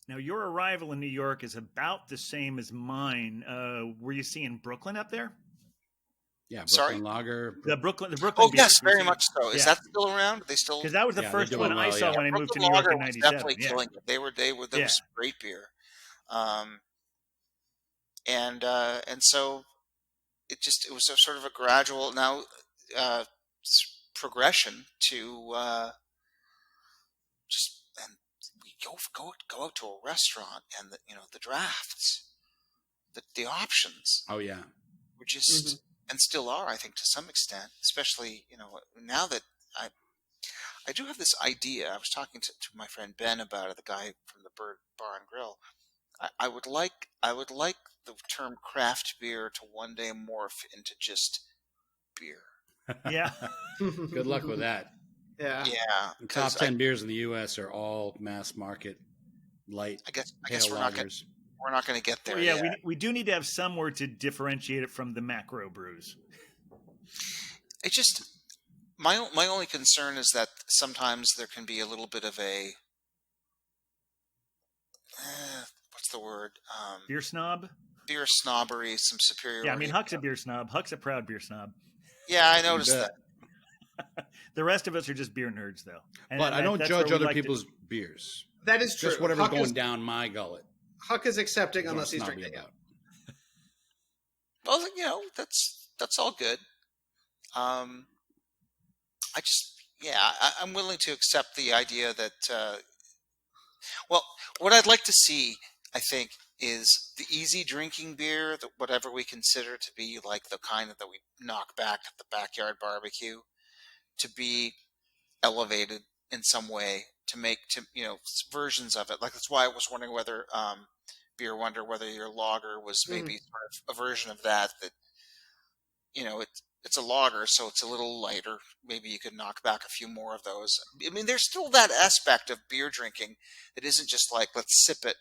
now your arrival in New York is about the same as mine. Were you seeing Brooklyn up there? Yeah, Brooklyn Sorry? Lager. The Brooklyn. Oh beer. yes, very much so. Is that still around? Are they still? Because that was the Yeah, first they're one doing I well, saw yeah. when I moved to New Brooklyn York Lager in was '97. definitely killing it. That was great beer. And so it was a sort of a gradual progression to and we go out to a restaurant, and the drafts, the options Oh, yeah. were just and still are, I think, to some extent, especially now that I do have this idea. I was talking to my friend Ben about it, the guy from the Bird Bar and Grill. I would like the term craft beer to one day morph into just beer. Yeah. Good luck with that. Yeah. Yeah. The top 10 beers in the U.S. are all mass market light. I guess pale we're lagers. not going to get there. Well, yeah, yet. we do need to have somewhere to differentiate it from the macro brews. It just my only concern is that sometimes there can be a little bit of a what's the word? Beer snob? Beer snobbery, some superiority. Yeah, I mean, Huck's a beer snob. Huck's a proud beer snob. Yeah, I noticed that. The rest of us are just beer nerds, though. But I don't judge other people's beers. That is true. Just whatever's Huck going down my gullet. Huck is accepting That's what unless he's I'm snobby drinking it. about. Well, that's all good. I'm willing to accept the idea that. Well, what I'd like to see, I think, is the easy drinking beer, whatever we consider to be like the kind that we knock back at the backyard barbecue, to be elevated in some way, to make versions of it. Like that's why I was wondering whether Beer Wonder, whether your lager was maybe sort of a version of that it's a lager, so it's a little lighter. Maybe you could knock back a few more of those. I mean, there's still that aspect of beer drinking that isn't just like, let's sip it.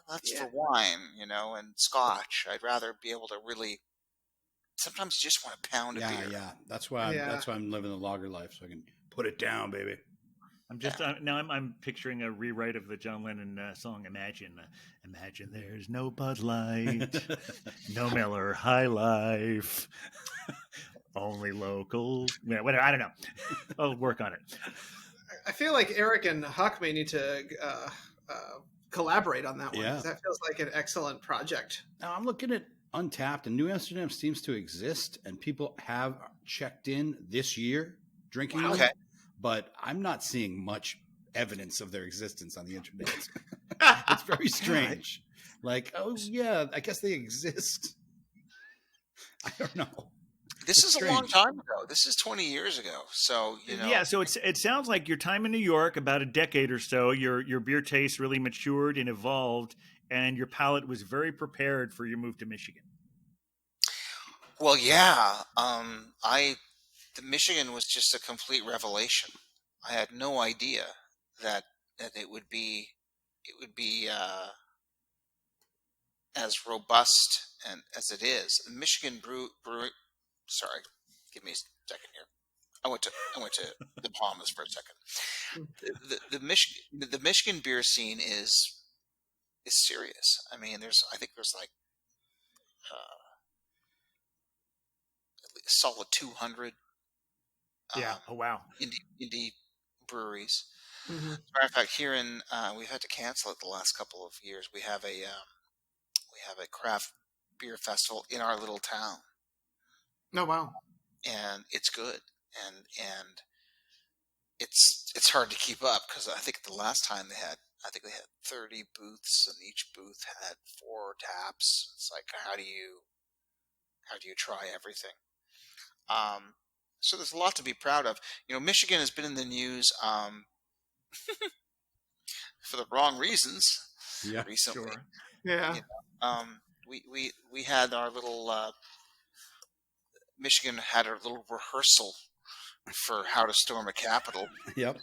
that's Yeah. for wine, and Scotch. I'd rather be able to really. Sometimes you just want to pound a beer. Yeah. That's why I'm living the lager life, so I can put it down, baby. I'm just now. I'm picturing a rewrite of the John Lennon song "Imagine." Imagine there's no Bud Light, no Miller High Life, only local. Yeah, whatever. I don't know. I'll work on it. I feel like Eric and Huck may need to collaborate on that one. Yeah. 'Cause that feels like an excellent project. Now I'm looking at Untapped, and New Amsterdam seems to exist, and people have checked in this year drinking them, Okay. but I'm not seeing much evidence of their existence on the internet. It's very strange. Like, oh yeah, I guess they exist. I don't know. This It's is a long strange. time ago. This is 20 years ago. So, Yeah, so it sounds like your time in New York, about a decade or so, your beer taste really matured and evolved, and your palate was very prepared for your move to Michigan. Well, yeah. The Michigan was just a complete revelation. I had no idea that it would be as robust and as it is. The Michigan brew. Sorry, give me a second here. I went to the Bahamas for a second. The Michigan beer scene is serious. I mean, I think there's like a solid 200 Yeah. Oh wow. indie breweries. Mm-hmm. As a matter of fact, here in we've had to cancel it the last couple of years. We have a craft beer festival in our little town, Oh wow. and it's good, and it's hard to keep up because I think the last time they had 30 booths, and each booth had 4 taps. It's like how do you try everything? So there's a lot to be proud of. Michigan has been in the news for the wrong reasons recently. Sure. Yeah. We had our little Michigan had our little rehearsal for how to storm a Capitol. Yep.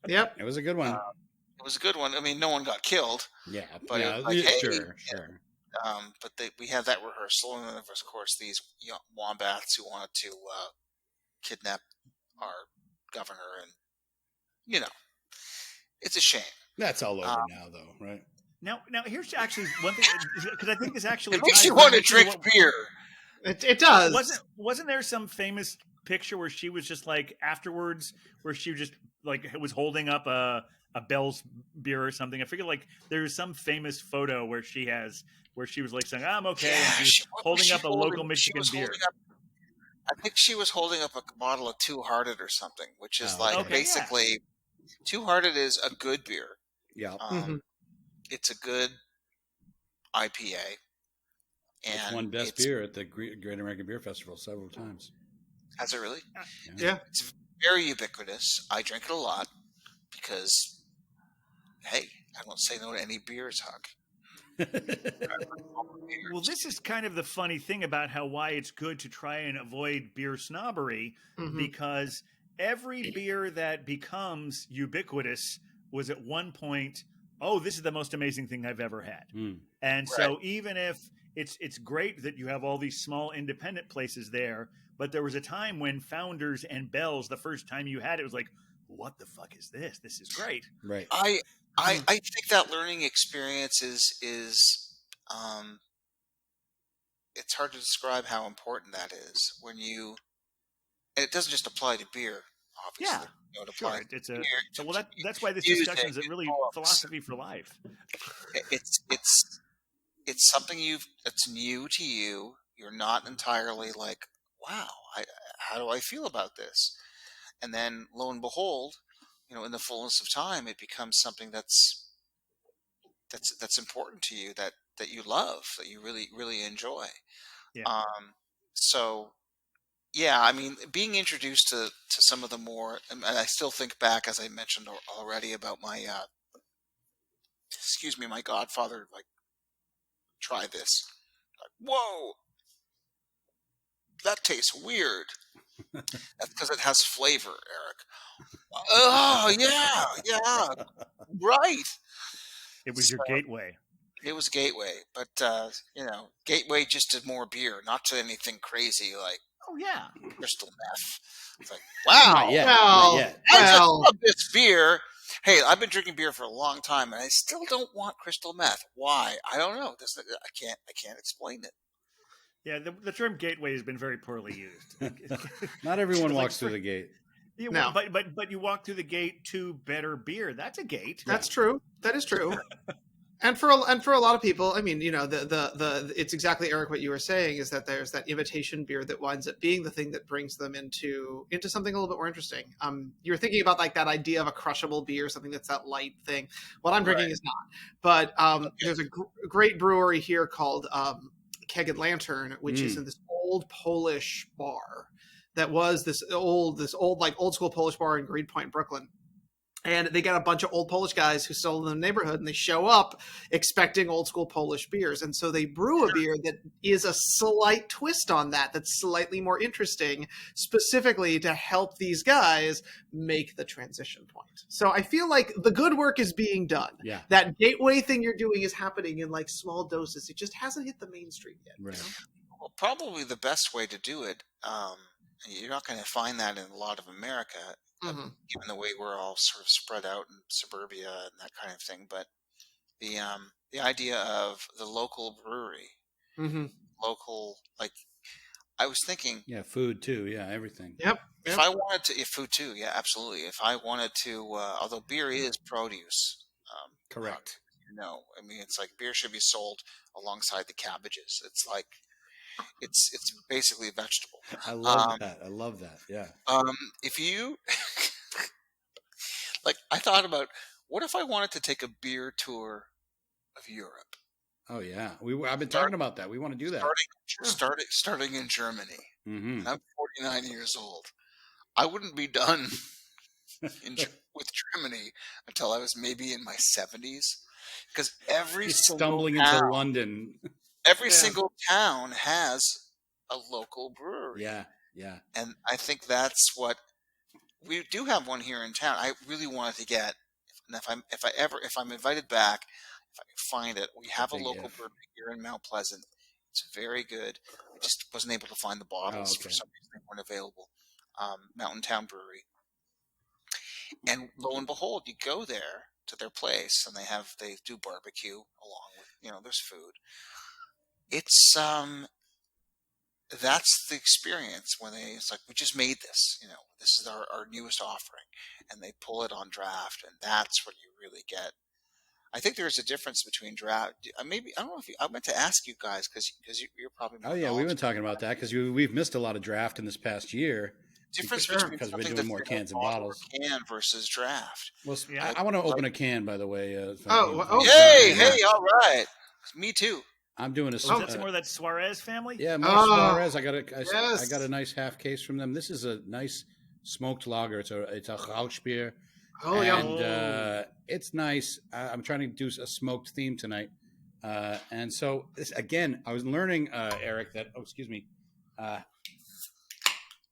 Yep. It was a good one. It was a good one. I mean, no one got killed. Yeah. But yeah, it was like, hey, sure. But we had that rehearsal, and then of course these wombats who wanted to kidnap our governor, and it's a shame. That's all over now, though, right? Now here's actually one thing, because I think this actually It makes ties you want to very much drink beer. It does. Wasn't there some famous picture where she was just like afterwards, where she just like was holding up a Bell's beer or something? I figure like there's some famous photo where she was like saying, "I'm okay," and she's holding up a local Michigan beer. I think she was holding up a bottle of Two Hearted or something, which is basically Two Hearted is a good beer. Yeah. It's a good IPA. And It's won best beer at the Great American Beer Festival several times. Has it really? Yeah. It's very ubiquitous. I drink it a lot because, hey, I don't say no to any beers, Huck. Well, this is kind of the funny thing about why it's good to try and avoid beer snobbery, because every beer that becomes ubiquitous was at one point, oh, this is the most amazing thing I've ever had. And so even if it's great that you have all these small independent places there, but there was a time when Founders and Bell's, the first time you had it, was like, what the fuck is this? This is great. Right. I think that learning experience is it's hard to describe how important that is when you. And it doesn't just apply to beer, obviously. Yeah, It sure. applies to beer, That's why this music, discussion is really books. philosophy for life. It's something that's new to you. You're not entirely like, wow, how do I feel about this? And then lo and behold, in the fullness of time, it becomes something that's important to you, that you love, that you really, really enjoy. Yeah. So yeah, I mean, being introduced to some of the more, and I still think back, as I mentioned already, about my, my godfather, like, try this. Like, whoa, that tastes weird. That's because it has flavor, Eric. Oh, yeah, right. It was your gateway. It was Gateway, but Gateway just did more beer, not to anything crazy like Oh yeah. crystal meth. It's like, Not wow, yet. Well, Not yet. I just well, love this beer. Hey, I've been drinking beer for a long time, and I still don't want crystal meth. Why? I don't know. I can't explain it. Yeah, the term gateway has been very poorly used. Not everyone Like, walks through the gate. Yeah, No. but you walk through the gate to better beer. That's a gate. that's true. That is true. And for a lot of people, I mean, it's exactly, Eric, what you were saying is that there's that imitation beer that winds up being the thing that brings them into something a little bit more interesting. You were thinking about like that idea of a crushable beer, something that's that light thing. What I'm drinking is not, but there's a great brewery here called Keg and Lantern, which is in this old Polish bar that was this old like old school Polish bar in Greenpoint, Brooklyn. And they got a bunch of old Polish guys who still live in the neighborhood, and they show up expecting old school Polish beers. And so they brew a beer that is a slight twist on that, that's slightly more interesting, specifically to help these guys make the transition point. So I feel like the good work is being done. Yeah. That gateway thing you're doing is happening in like small doses. It just hasn't hit the mainstream yet. Right. Well, probably the best way to do it. You're not going to find that in a lot of America, given the way we're all sort of spread out in suburbia and that kind of thing. But the idea of the local brewery, local, like I was thinking. Yeah, food too. Yeah, everything. Yep. If I wanted to, food too, yeah, absolutely. If I wanted to, although beer is produce, Correct. I mean, it's like beer should be sold alongside the cabbages. It's like. It's basically a vegetable. I love that. I love that. Yeah. If you like, I thought about what if I wanted to take a beer tour of Europe. Oh yeah, I've been talking about that. We want to do that. Starting in Germany. Mm-hmm. And I'm 49 years old. I wouldn't be done with Germany until I was maybe in my 70s, because stumbling into London. Every single town has a local brewery. Yeah, yeah. And I think that's what we do have one here in town. I really wanted to get, and if I'm invited back, if I can find it, we have a local brewery here in Mount Pleasant. It's very good. I just wasn't able to find the bottles for some reason; they weren't available. Mountain Town Brewery, and lo and behold, you go there to their place, and they do barbecue along with there's food. It's that's the experience when it's like, we just made this, this is our newest offering, and they pull it on draft, and that's what you really get. I think there's a difference between draft. Maybe I don't know if I meant to ask you guys because you're probably more we've been talking about that because we've missed a lot of draft in this past year. Difference between because we're doing more cans and bottles. Can versus draft. Well, I want to open a can, by the way. Hey, all right. Me too. I'm doing a. Is that some more of that Suarez family? Yeah, more Suarez. I got a nice half case from them. This is a nice smoked lager. It's a Rauchbier. Oh yeah, and it's nice. I'm trying to do a smoked theme tonight, and so again, I was learning, Eric, that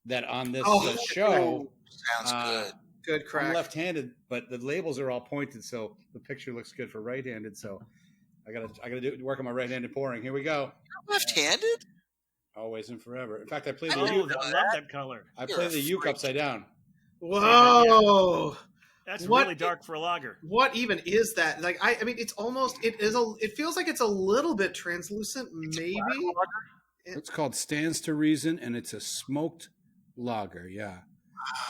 that on this show sounds good. Good crack. I'm left-handed, but the labels are all pointed, so the picture looks good for right-handed. So I gotta work on my right-handed pouring. Here we go. You're left-handed? Always and forever. In fact, I play I love that color. I play the uke upside down. Whoa. That's really dark for a lager. What even is that? Like, I mean, it feels like it's a little bit translucent, maybe. It's called Stands to Reason, and it's a smoked lager. Yeah.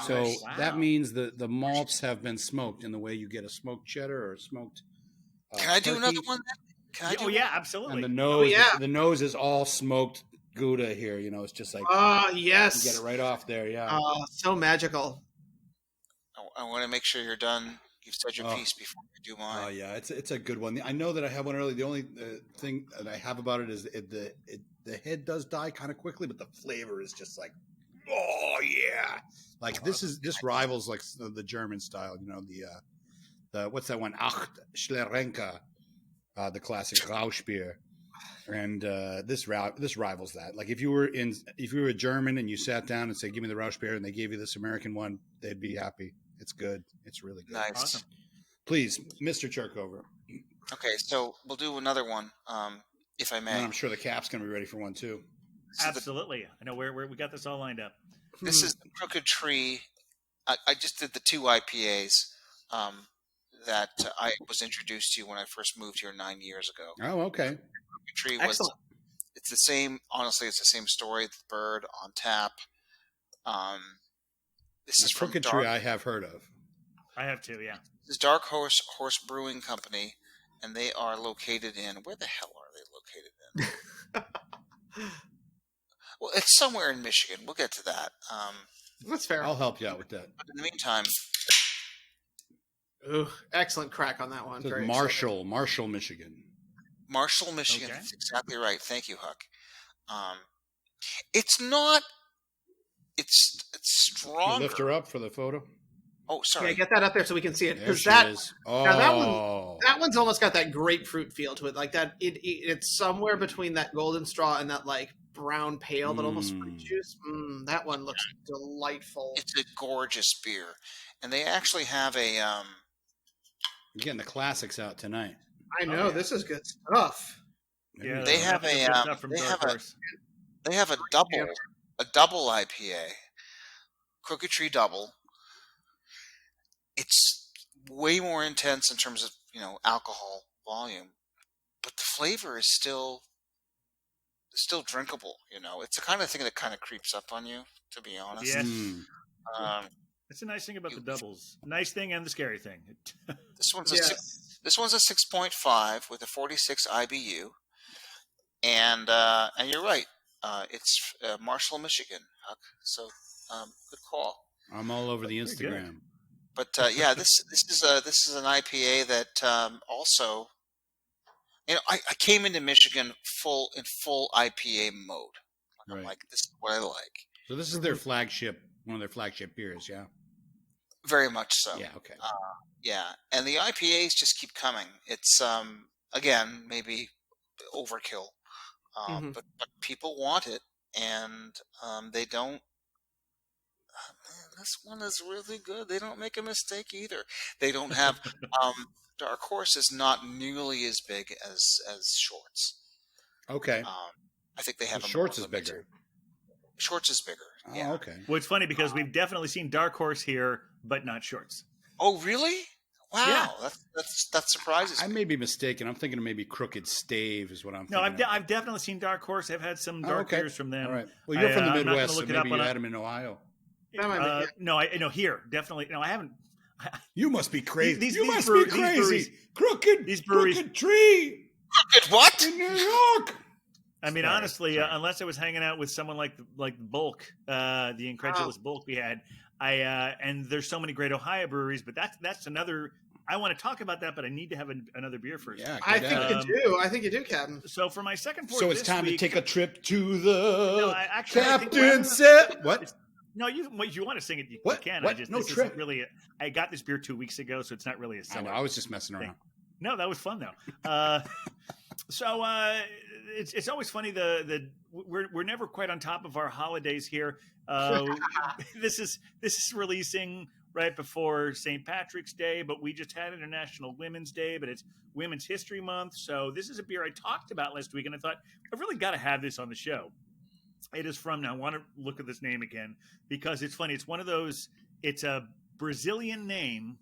So that means the malts have been smoked in the way you get a smoked cheddar or a smoked. Can I do another one? Absolutely. And the nose is all smoked Gouda here. It's just like yes, you get it right off there. Yeah. So magical. I want to make sure you're done. You've said your piece before you do mine. Oh yeah, it's a good one. I know that I have one early. The only thing that I have about it is the head does die kind of quickly, but the flavor is just like, oh yeah, like this rivals like the German style. The what's that one? Schlerenka, the classic Rauchbier, and this rivals that. Like if you were a German and you sat down and said, "Give me the Rauchbier," and they gave you this American one, they'd be happy. It's good. It's really good. Nice. Awesome. Please, Mr. Cherkover. Okay, so we'll do another one, if I And may. I'm sure the cap's going to be ready for one too. Absolutely. I know we got this all lined up. This is the Crooked Tree. I just did the 2 IPAs that I was introduced to when I first moved here 9 years ago. Oh, okay. Crooked Tree was. Excellent. It's the same. Honestly, it's the same story. The bird on tap. This is from Crooked Dark. Tree I have heard of. I have two, yeah. This is Dark Horse Brewing Company, and they are located in. Where the hell are they located in? Well, it's somewhere in Michigan. We'll get to that. That's fair. I'll help you out with that. But in the meantime, Ooh, excellent crack on that one. It says Very Marshall, Michigan. Marshall, Michigan. Okay. That's exactly right. Thank you, Huck. It's not. It's Can stronger. you lift her up for the photo? Oh, exciting. sorry. Yeah, get that up there so we can see it. There Because she that is. Oh, now that one's almost got that grapefruit feel to it. Like that, it's somewhere between that golden straw and that like brown pale, but almost fruit juice. That one looks delightful. It's a gorgeous beer, and they actually have a. You're getting the classics out tonight. I know this is good stuff. Yeah, They have that's a, good stuff from they Dark have a- Horse. They have a double IPA, Crooked Tree Double. It's way more intense in terms of alcohol volume, but the flavor is still drinkable. It's the kind of thing that kind of creeps up on you, to be honest. Yes. Um, That's the nice thing about the doubles. Nice thing and the scary thing. this one's a Yes. this one's a 6.5 with a 46 IBU, and you're right. It's Marshall, Michigan, Huck. So good call. I'm all over the Very good. Instagram. But yeah, this is an IPA that also, I came into Michigan full IPA mode. I'm Right. like, this is what I like. So this is their flagship, one of their flagship beers, yeah? Very much so. Yeah, okay. Yeah, and the IPAs just keep coming. It's again maybe overkill, but people want it, and they don't. Man, this one is really good. They don't make a mistake either. They don't have Dark Horse is not nearly as big as Shorts. Okay. I think they have So a Shorts more is limited- bigger. Shorts is bigger. Oh, Yeah. okay. Well, it's funny because we've definitely seen Dark Horse here, but not Shorts. Oh, really? Wow. Yeah. That surprises I me. may be mistaken. I'm thinking of maybe Crooked Stave is what I'm No, thinking. I've definitely seen Dark Horse. I've had some dark okay. beers from them. All right. Well, you're from the I'm not gonna Midwest, so look it up maybe on you a- had them in Ohio. That might be, yeah. No, I know here definitely. No, I haven't. You must be crazy. These you must breweries- be these crazy. breweries- Crooked, these breweries- Crooked Tree Good what? in New York. I mean, Sorry, honestly, sorry. unless I was hanging out with someone like Bulk, the incredulous Bulk we had, and there's so many great Ohio breweries, but that's another. I want to talk about that, but I need to have another beer first. Yeah, I get think out. you do. I think you do, Captain. So for my second pour, So it's this time week, to take a trip to the No, I think Captain said. What? No, you want to sing it, you What? can. What? I just No this trip. isn't really. I got this beer 2 weeks ago, so it's not really a I summer. know. I was just messing around. No, that was fun though. So it's always funny. We're never quite on top of our holidays here. This is releasing right before St. Patrick's Day, but we just had International Women's Day, but it's Women's History Month. So this is a beer I talked about last week, and I thought I've really got to have this on the show. It is from, now I want to look at this name again because it's funny. It's one of those. It's a Brazilian name.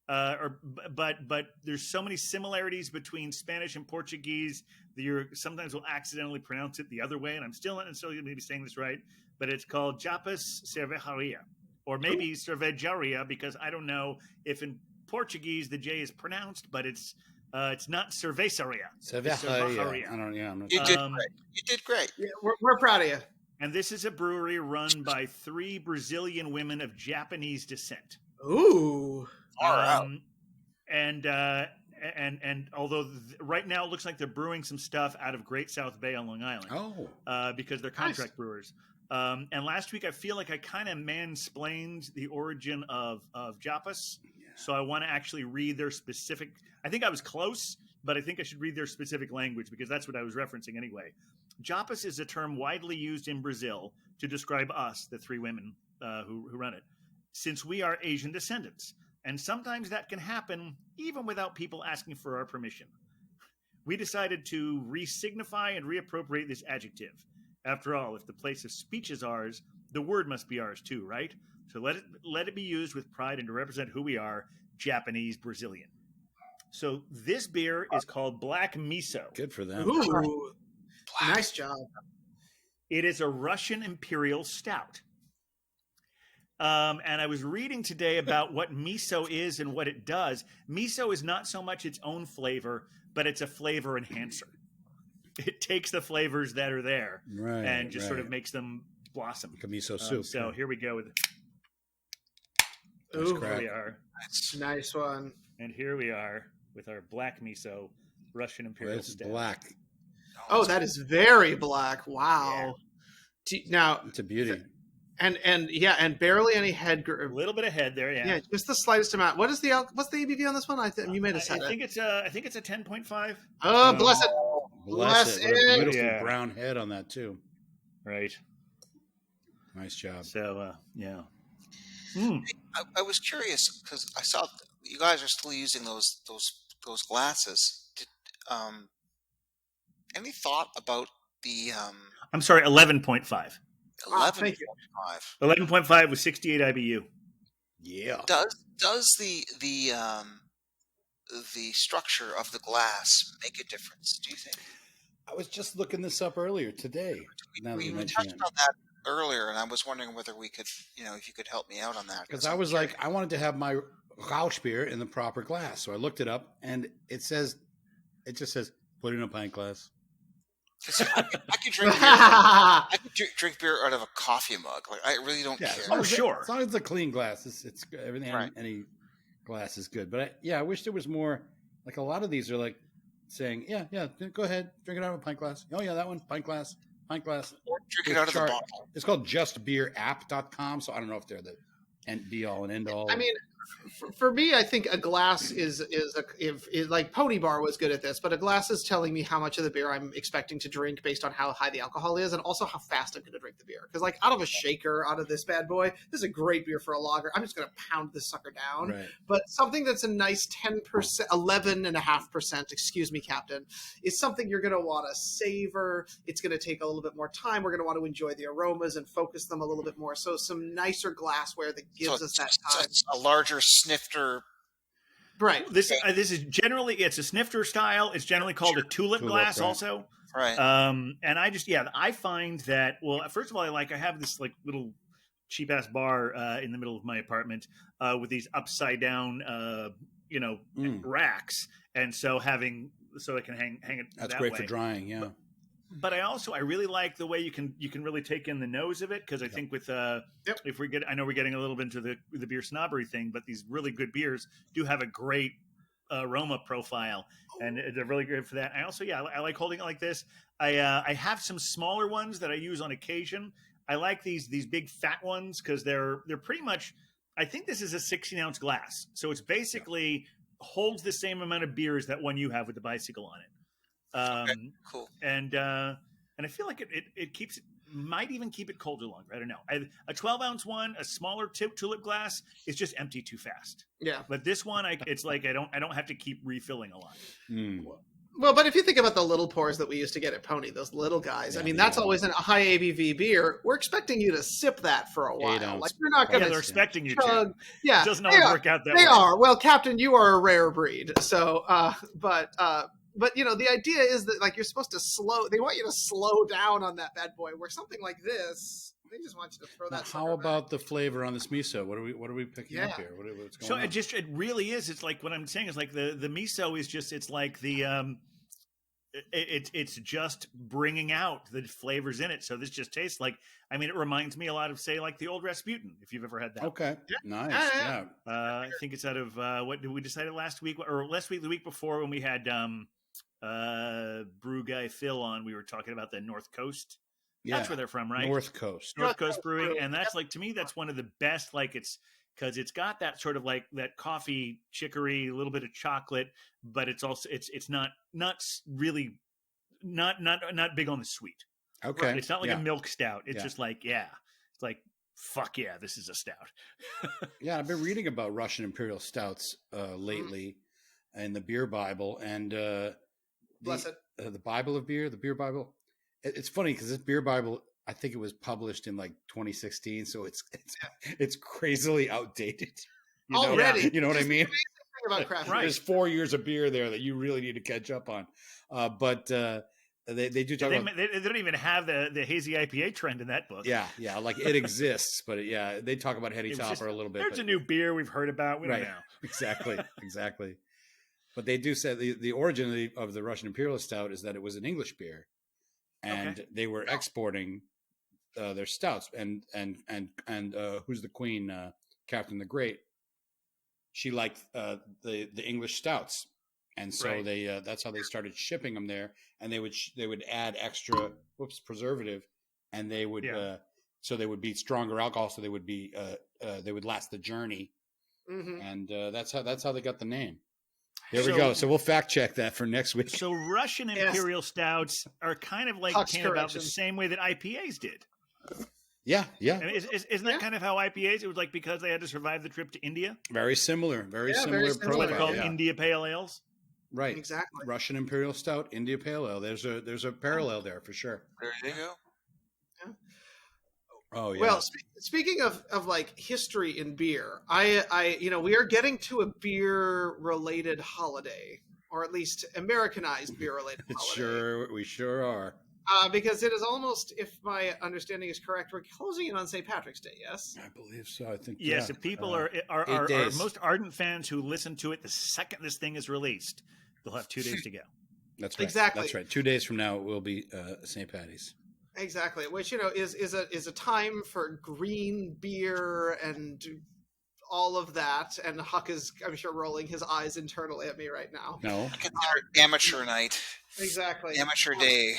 But there's so many similarities between Spanish and Portuguese that you sometimes will accidentally pronounce it the other way, and I'm still not necessarily going to be saying this right. But it's called Japas Cervejaria, or maybe Cervejaria, because I don't know if in Portuguese the J is pronounced, but it's not Cervejaria. Cervejaria. I don't. Yeah. I'm not, You did great. You did great. Yeah, we're proud of you. And this is a brewery run by 3 Brazilian women of Japanese descent. Ooh. Far out. And although right now it looks like they're brewing some stuff out of Great South Bay on Long Island, because they're contract brewers. And last week I feel like I kind of mansplained the origin of Japas, so I want to actually read their specific. I think I was close, but I think I should read their specific language because that's what I was referencing anyway. Japas is a term widely used in Brazil to describe us, the 3 women who run it, since we are Asian descendants. And sometimes that can happen even without people asking for our permission. we decided to re-signify and reappropriate this adjective. After all, if the place of speech is ours, the word must be ours too, right? So let it be used with pride and to represent who we are, Japanese Brazilian. So this beer is called Black Miso. Good for them. Ooh, nice job. It is a Russian Imperial Stout. And I was reading today about what miso is and what it does. Miso is not so much its own flavor, but it's a flavor enhancer. It takes the flavors that are there and just sort of makes them blossom. Like a miso soup. So here we go with Ooh, here we are. nice one. And here we are with our black miso Russian Imperial It's Stout. black. Oh, that is very black. Wow. Now It's a beauty. and barely any head. A little bit of head there, yeah. Yeah, just the slightest amount. What's the ABV on this one? You made us. I think it's a 10.5. Oh, bless it. Bless it. What a it. beautiful Yeah. brown head on that too. Right. Nice job. So yeah. I was curious because I saw you guys are still using those glasses. Did any thought about the I'm sorry, 11.5. Thank you. 11.5? 11.5 with 68 IBU. Yeah. Does the structure of the glass make a difference? Do you think? I was just looking this up earlier today. Now that We you mention touched it. on that earlier, and I was wondering whether we could, if you could help me out on that. Because I was like, I wanted to have my Rausch beer in the proper glass. So I looked it up and it just says, put it in a pint glass. I could drink beer. I could drink beer out of a coffee mug. Like I really don't care. Oh, sure. As long as it's a clean glass, it's everything. Right. Any glass is good. But I wish there was more. Like a lot of these are like saying, yeah, go ahead, drink it out of a pint glass. Oh yeah, that one, pint glass. Or drink it out of the bottle. It's called justbeerapp.com. So I don't know if they're the be all and end all. I mean, for me, I think a glass is like Pony Bar was good at this, but a glass is telling me how much of the beer I'm expecting to drink based on how high the alcohol is, and also how fast I'm going to drink the beer. Because like out of a shaker, out of this bad boy, this is a great beer for a lager. I'm just going to pound this sucker down. Right. But something that's a nice 10%, 11.5%, excuse me, Captain, is something you're going to want to savor. It's going to take a little bit more time. We're going to want to enjoy the aromas and focus them a little bit more. So some nicer glassware that gives us that time. It's a larger snifter. Right. This is generally it's a snifter style. It's generally called a tulip glass, right. also. Right. And I find that first of all, I have this like little cheap ass bar in the middle of my apartment with these upside down racks, and so I can hang it. That's that great way. for drying. Yeah. But I really like the way you can really take in the nose of it, because I think with if I know we're getting a little bit into the beer snobbery thing, but these really good beers do have a great aroma profile, and they're really good for that. I also I like holding it like this. I have some smaller ones that I use on occasion. I like these big fat ones because they're pretty much. I think this is a 16-ounce glass, so it's basically holds the same amount of beer as that one you have with the bicycle on it. Okay, cool. And I feel like it keeps it, might even keep it colder longer. I don't know. A 12-ounce one, a smaller tulip glass, is just empty too fast. Yeah. But this one, it's like I don't have to keep refilling a lot. Well, but if you think about the little pours that we used to get at Pony, those little guys, I mean, that's always a high ABV beer. We're expecting you to sip that for a while. 8 ounce. Like you're not going They're expecting you to. chug. Yeah, It doesn't always work out that way. They are. Well, Captain, you are a rare breed. So, but the idea is that like you're supposed to they want you to slow down on that bad boy, where something like this, they just want you to throw that. How about the flavor on this miso? What are we picking up here? What's going on? It really is. It's like what I'm saying is like the miso is just, it's like the it's just bringing out the flavors in it. So this just tastes like, I mean, it reminds me a lot of, say, like the old Rasputin, if you've ever had that. Okay. Nice. Yeah. Yeah. I think it's out of what did we decided last week, or last week, the week before, when we had brew guy Phil on. We were talking about the North Coast. That's where they're from, right? North Coast Brewing, and that's like, to me, that's one of the best. Like it's because it's got that sort of like that coffee chicory, a little bit of chocolate, but it's also it's not really not big on the sweet. Okay. Right? It's not like a milk stout. It's just like it's like fuck yeah, this is a stout. Yeah, I've been reading about Russian Imperial Stouts lately in the Beer Bible, and Bless it. The Bible of beer, the beer Bible. It's funny because this beer Bible, I think it was published in like 2016, so it's crazily outdated. Already. You know what I mean? About craft. Right. There's 4 years of beer there that you really need to catch up on. But they do talk about. They don't even have the hazy IPA trend in that book. Yeah, like it exists, but they talk about Heady It was Topper just, a little bit. There's a new beer we've heard about. We don't know. Exactly. But they do say the origin of the Russian Imperial Stout is that it was an English beer, and they were exporting their stouts. And who's the queen? Catherine the Great. She liked the English stouts, and so they that's how they started shipping them there. And they would add extra preservative, and they would so they would be stronger alcohol, so they would be they would last the journey, and that's how they got the name. There we go. So we'll fact check that for next week. So Russian Imperial Stouts are kind of like Huck's came about correction. the same way that IPAs did. Yeah. I mean, isn't that kind of how IPAs? It was like because they had to survive the trip to India. Very similar. Very similar That's why profile. they're called India Pale Ales. Right. Exactly. Russian Imperial Stout, India Pale Ale. There's a parallel there for sure. There you go. Oh yeah. Well, speaking of like history in beer, I we are getting to a beer related holiday, or at least Americanized beer related holiday. We sure are. Because it is almost, if my understanding is correct, we're closing in on St. Patrick's Day. Yes, I believe so. I think Yes, if people are 8 days. most ardent fans who listen to it the second this thing is released, they'll have 2 days to go. That's right. Exactly. That's right. 2 days from now it will be St. Patty's. exactly. Which is a time for green beer and all of that. And Huck is, I'm sure, rolling his eyes internally at me right now. No. Amateur night. Exactly. Amateur day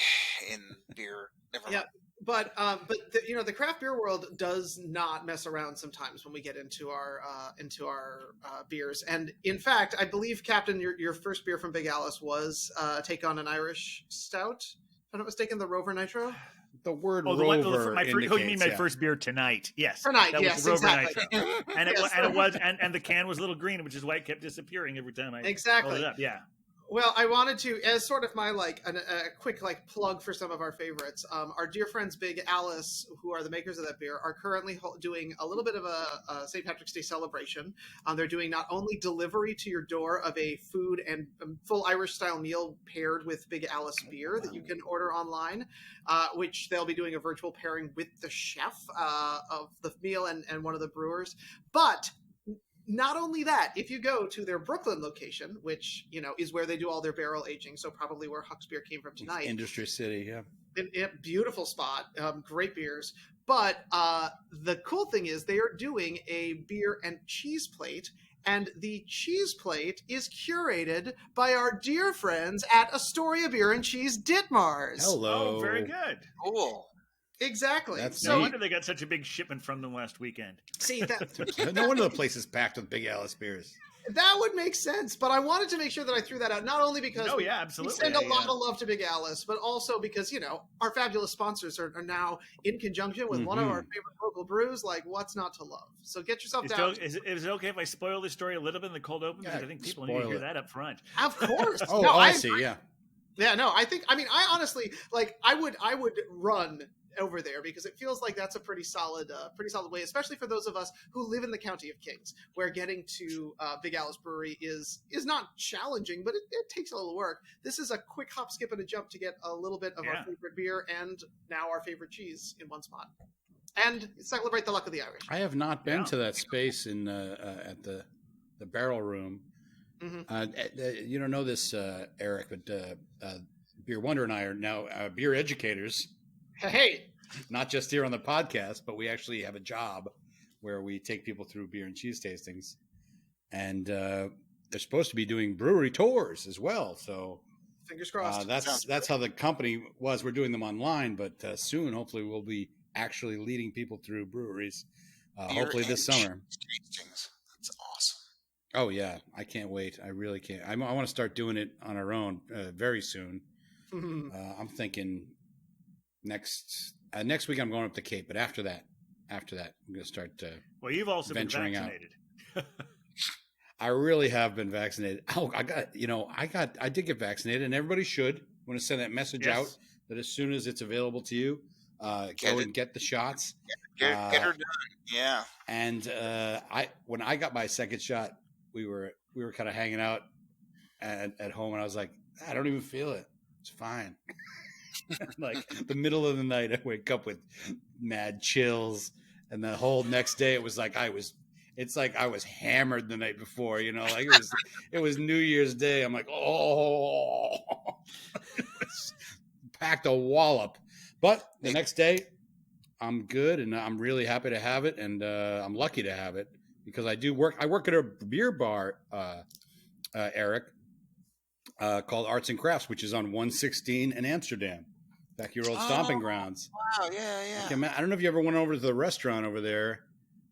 in beer. Never mind. Yeah, but the craft beer world does not mess around sometimes when we get into our beers. And in fact, I believe, Captain, your first beer from Big Alice was take on an Irish stout. If I'm not mistaken, the Rover Nitro. The word Oh, rover you mean my indicates, first beer tonight? Yes, Tonight, that yes, was the Rover exactly. Nitro, and it was the can was a little green, which is why it kept disappearing every time I Exactly. rolled it up. Yeah. Well, I wanted to, as sort of my a quick plug for some of our favorites. Our dear friends Big Alice, who are the makers of that beer, are currently doing a little bit of a St. Patrick's Day celebration. They're doing not only delivery to your door of a food and full Irish style meal paired with Big Alice beer that you can order online, which they'll be doing a virtual pairing with the chef of the meal and one of the brewers, but not only that, if you go to their Brooklyn location, which, is where they do all their barrel aging, so probably where Huck's beer came from tonight. Industry City, yeah. Beautiful spot, great beers. But the cool thing is they are doing a beer and cheese plate, and the cheese plate is curated by our dear friends at Astoria Beer and Cheese Ditmars. Hello. Oh, very good. Cool. Exactly. That's No neat. wonder they got such a big shipment from them last weekend. See, that No wonder the place is packed with Big Alice beers. That would make sense, but I wanted to make sure that I threw that out, not only because Oh, yeah, absolutely. we send a Yeah, lot yeah. of love to Big Alice, but also because, our fabulous sponsors are now in conjunction with one of our favorite local brews. Like, what's not to love? So get yourself down. Is it okay if I spoil this story a little bit in the cold open? Because Yeah, I think people need spoil to hear it. that up front. Of course. Oh, No, I see, yeah. Yeah, no, I honestly, I would run over there because it feels like that's a pretty solid way, especially for those of us who live in the County of Kings, where getting to Big Alice Brewery is not challenging, but it takes a little work. This is a quick hop, skip, and a jump to get a little bit of our favorite beer and now our favorite cheese in one spot, and celebrate the luck of the Irish. I have not been to that space in at the barrel room. Mm-hmm. You don't know this, Eric, but Beer Wonder and I are now beer educators. Hey, Not just here on the podcast, but we actually have a job where we take people through beer and cheese tastings, and they're supposed to be doing brewery tours as well. So fingers crossed. that's how the company was. We're doing them online, but soon, hopefully, we'll be actually leading people through breweries. Hopefully this summer. Tastings. That's awesome. Oh yeah, I can't wait. I really can't. I want to start doing it on our own very soon. I'm thinking next week I'm going up to Cape, but after that I'm going to start. Well, you've also been venturing out. vaccinated. I really have been vaccinated. Oh, I did get vaccinated, and everybody should. I want to send that message Yes. out that as soon as it's available to you, go and get the shots. Get her done. Yeah. And when I got my second shot, we were kind of hanging out at home, and I was like, I don't even feel it. It's fine. Like the middle of the night, I wake up with mad chills, and the whole next day it was like it's like I was hammered the night before, like it was New Year's Day. I'm like, oh, it was packed a wallop. But the next day, I'm good, and I'm really happy to have it, and I'm lucky to have it because I work at a beer bar, Eric, called Arts and Crafts, which is on 116 in Amsterdam, back your old stomping grounds. Wow, yeah. Okay, man, I don't know if you ever went over to the restaurant over there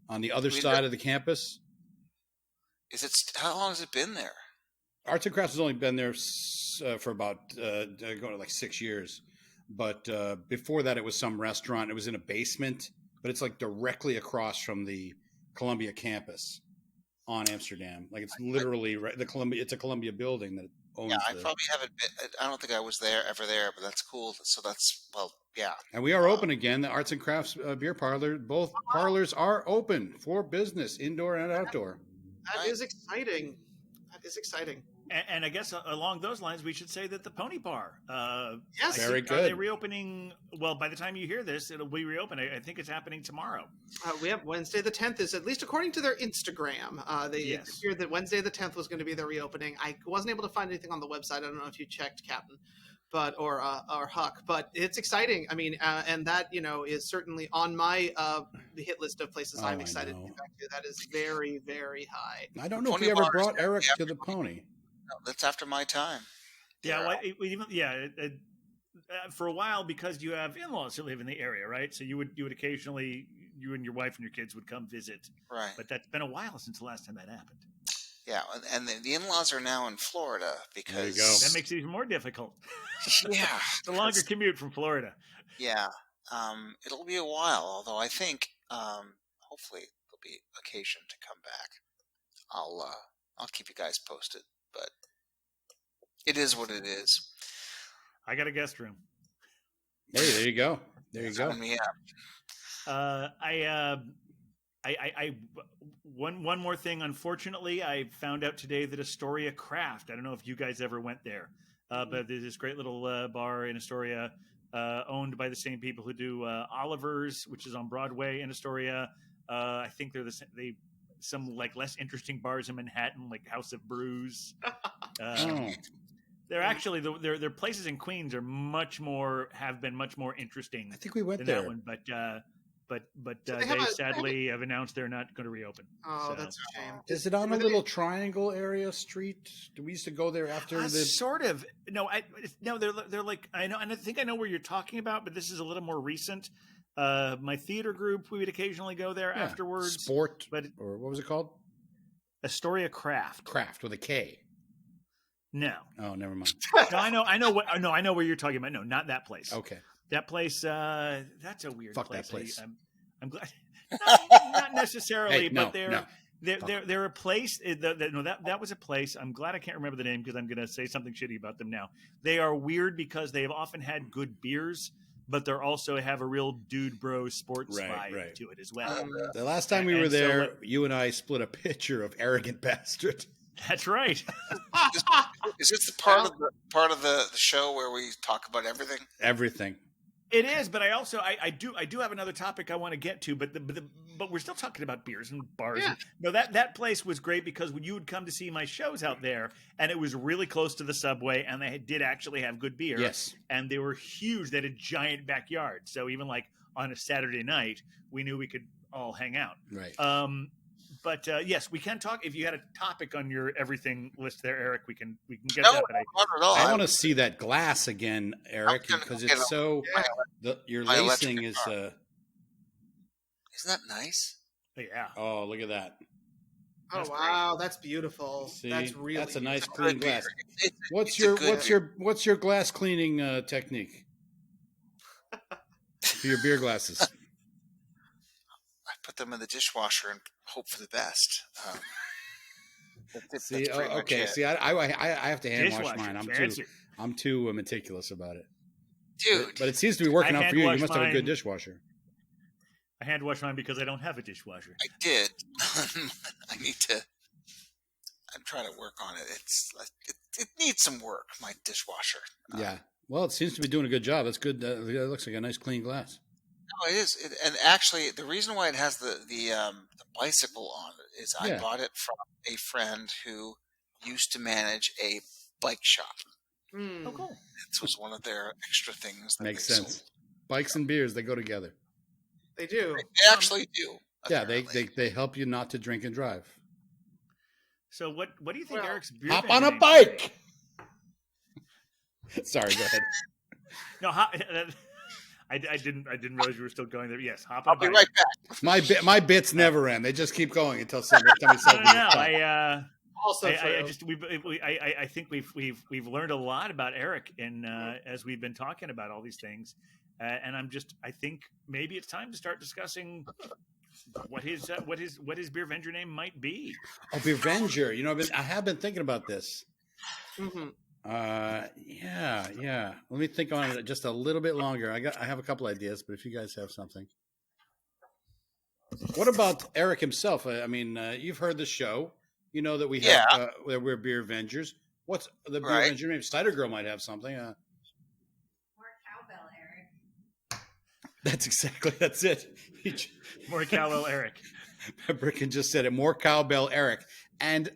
on the other side of the campus. How long has it been there? Arts and Crafts has only been there for about going to like 6 years. But before that, it was some restaurant. It was in a basement, but it's like directly across from the Columbia campus on Amsterdam. Like it's literally it's a Columbia building that owns. Yeah, I probably haven't been. I don't think I was ever there, but that's cool. So yeah. And we are open again. The Arts and Crafts beer parlor. Both parlors are open for business, indoor and outdoor. That is exciting. That is exciting. And I guess along those lines, we should say that the Pony Bar. Yes, very good. Are they reopening? Well, by the time you hear this, it'll be reopened. I think it's happening tomorrow. We have Wednesday the 10th is, at least according to their Instagram. They appeared that Wednesday the 10th was going to be their reopening. I wasn't able to find anything on the website. I don't know if you checked, Captain, or Huck, but it's exciting. I mean, and that is certainly on my hit list of places I'm excited to get back to. That is very, very high. I don't know if we ever brought Eric to the Pony. No, that's after my time. Yeah, for a while, because you have in-laws who live in the area, right? So you would occasionally, you and your wife and your kids would come visit. Right. But that's been a while since the last time that happened. Yeah, and the in-laws are now in Florida because there you go. That makes it even more difficult. Yeah, It's a longer commute from Florida. Yeah, it'll be a while. Although I think hopefully there'll be occasion to come back. I'll keep you guys posted, but it is what it is. I got a guest room. Hey, there you go. There you go. One more thing. Unfortunately, I found out today that Astoria Craft. I don't know if you guys ever went there, but there's this great little bar in Astoria, owned by the same people who do Oliver's, which is on Broadway in Astoria. I think they're some like less interesting bars in Manhattan, like House of Brews. They're actually their places in Queens are have been much more interesting. I think we went than there. That one, but So they sadly have announced they're not going to reopen. Oh, So, that's a shame. Is it on a little triangle area street? Do we used to go there after the? Sort of. No, they're like I know, and I think I know where you're talking about, but this is a little more recent. My theater group, we would occasionally go there afterwards. Sport, or what was it called? Astoria Craft. Craft with a K. No. Oh, never mind. No, I know where you're talking about. No, not that place. Okay. That place, that's a weird Fuck place. that place. I'm glad. Not necessarily, but they're a place. That was a place. I'm glad I can't remember the name because I'm going to say something shitty about them now. They are weird because they've often had good beers, but they also have a real dude bro sports vibe to it as well. The last time we were there, you and I split a picture of Arrogant Bastard. That's right. Is this the part of the show where we talk about everything? Everything. It is, but I do have another topic I want to get to, but we're still talking about beers and bars. Yeah. No, that place was great because when you would come to see my shows out there, and it was really close to the subway, and they did actually have good beer. Yes, and they were huge. They had a giant backyard, so even like on a Saturday night, we knew we could all hang out. Right. But yes, we can talk. If you had a topic on your everything list there, Eric, we can get that. But not at all. I want to see that glass again, Eric, because it's so. Your lacing is. Isn't that nice? Yeah. Oh, look at that. Oh wow, that's beautiful. See, that's really. That's a nice beautiful. clean glass. What's your glass cleaning technique for your beer glasses? Put them in the dishwasher and hope for the best. See, that's pretty much okay. it. See, I have to hand wash Dishwasher, mine. fancy. I'm too meticulous about it. Dude. But it seems to be working I out for you. You hand must have a wash good mine. dishwasher. I hand wash mine because I don't have a dishwasher. I did. I need to. I'm trying to work on it. It needs some work. My dishwasher. Yeah. Well, it seems to be doing a good job. That's good. It looks like a nice clean glass. No, it is. And actually, the reason why it has the bicycle on it is I Yeah. bought it from a friend who used to manage a bike shop. Hmm. Oh, cool. This was one of their extra things that Makes they sense. sold. Bikes and beers, they go together. They do. They actually do. Yeah, apparently. they help you not to drink and drive. So what do you think Well, Eric's beer Hop venture on a name bike. Sorry, go ahead. No, I didn't realize you were still going there. Yes, hop on I'll a be bike. right back. My bits never end. They just keep going until somebody tells No, me no, to no. stop. Also I think we've learned a lot about Eric in as we've been talking about all these things, and I think maybe it's time to start discussing what his beer venture name might be. Oh, Bevenger. You know, I have been thinking about this. hmm Yeah. Let me think on it just a little bit longer. I have a couple ideas, but if you guys have something. What about Eric himself? I mean, you've heard the show. You know that we have that we're beer vengers. What's the beer Right. venger name? Cider Girl might have something. More cowbell, Eric. That's it. More Cowbell Eric. Bricken just said it. More Cowbell Eric. And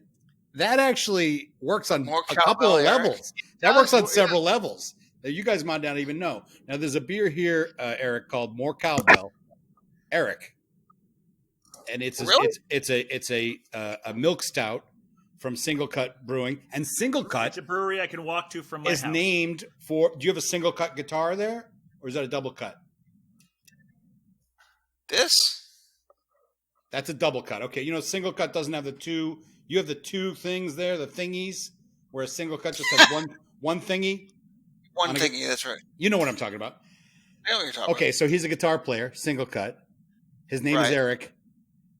that actually works on More a couple Cowbell of Eric. levels. That works on Yeah. several levels that you guys might not even know. Now, there's a beer here, Eric, called More Cowbell Eric. And it's a milk stout from Single Cut Brewing. And Single Cut It's a brewery I can walk to from my is house. named for. Do you have a single cut guitar there? Or is that a double cut? This? That's a double cut. Okay, you know, single cut doesn't have the two. You have the two things there, the thingies, where a single cut just has one thingy. One On a- thingy, that's right. You know what I'm talking about. I know what you're talking Okay, so he's a guitar player, single cut. His name is Right. Eric.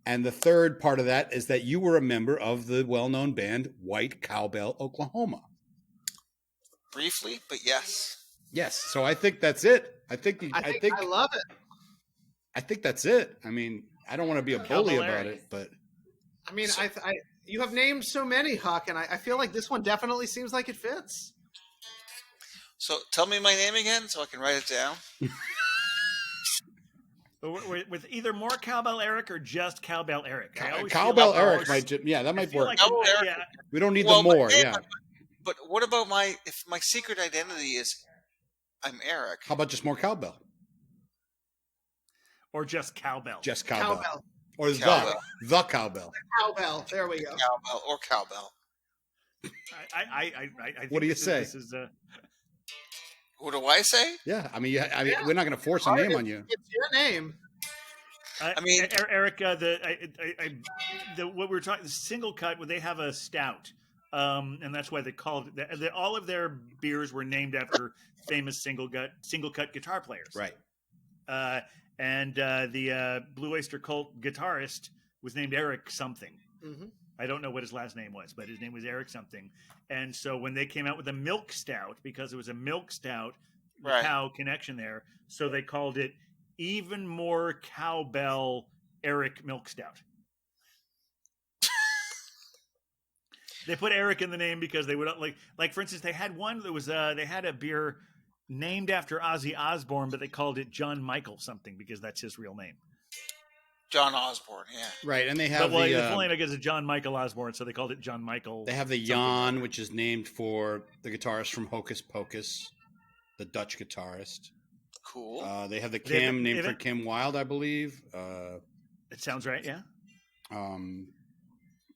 And the third part of that is that you were a member of the well-known band White Cowbell, Oklahoma. about. Briefly, but yes. Yes, so I think that's it. I think I love it. I think that's it. I mean, I don't want to be a bully Cowbell about Eric. it, but I mean, you have named so many, Huck, and I feel like this one definitely seems like it fits. So tell me my name again so I can write it down. With either more Cowbell Eric or just Cowbell Eric. I always feel Cowbell like Eric most- might that I might feel work. like Cowbell Eric. yeah, We don't need Well, the more, but- yeah. But what about if my secret identity is I'm Eric? How about just more cowbell? or just Cowbell. Just cowbell. Cowbell. Or Cowbell. the cowbell. Cowbell. There we go. Cowbell or cowbell. I think What do you this say? This is What do I say? Yeah, I mean, Yeah. we're not going to force a name on you. It's your name. I mean- Eric, what we were talking, the single cut, where they have a stout, and that's why they called it. All of their beers were named after famous single cut guitar players, Right. And the Blue Oyster Cult guitarist was named Eric something. hmm I don't know what his last name was, but his name was Eric something. And so when they came out with a milk stout, because it was a milk stout, the Right. cow connection there, so they called it Even More Cowbell Eric Milk Stout. They put Eric in the name because they would like for instance, they had one that was they had a beer named after Ozzy Osbourne, but they called it John Michael something because that's his real name. John Osborne, yeah. Right, and they But have well, the the full name I guess is John Michael Osbourne, so they called it John Michael. they have the Jan, which is named for the guitarist from Hocus Pocus, the Dutch guitarist. Cool. They have the They have Kim the- named they for have- Kim Wilde, I believe. It sounds right, yeah.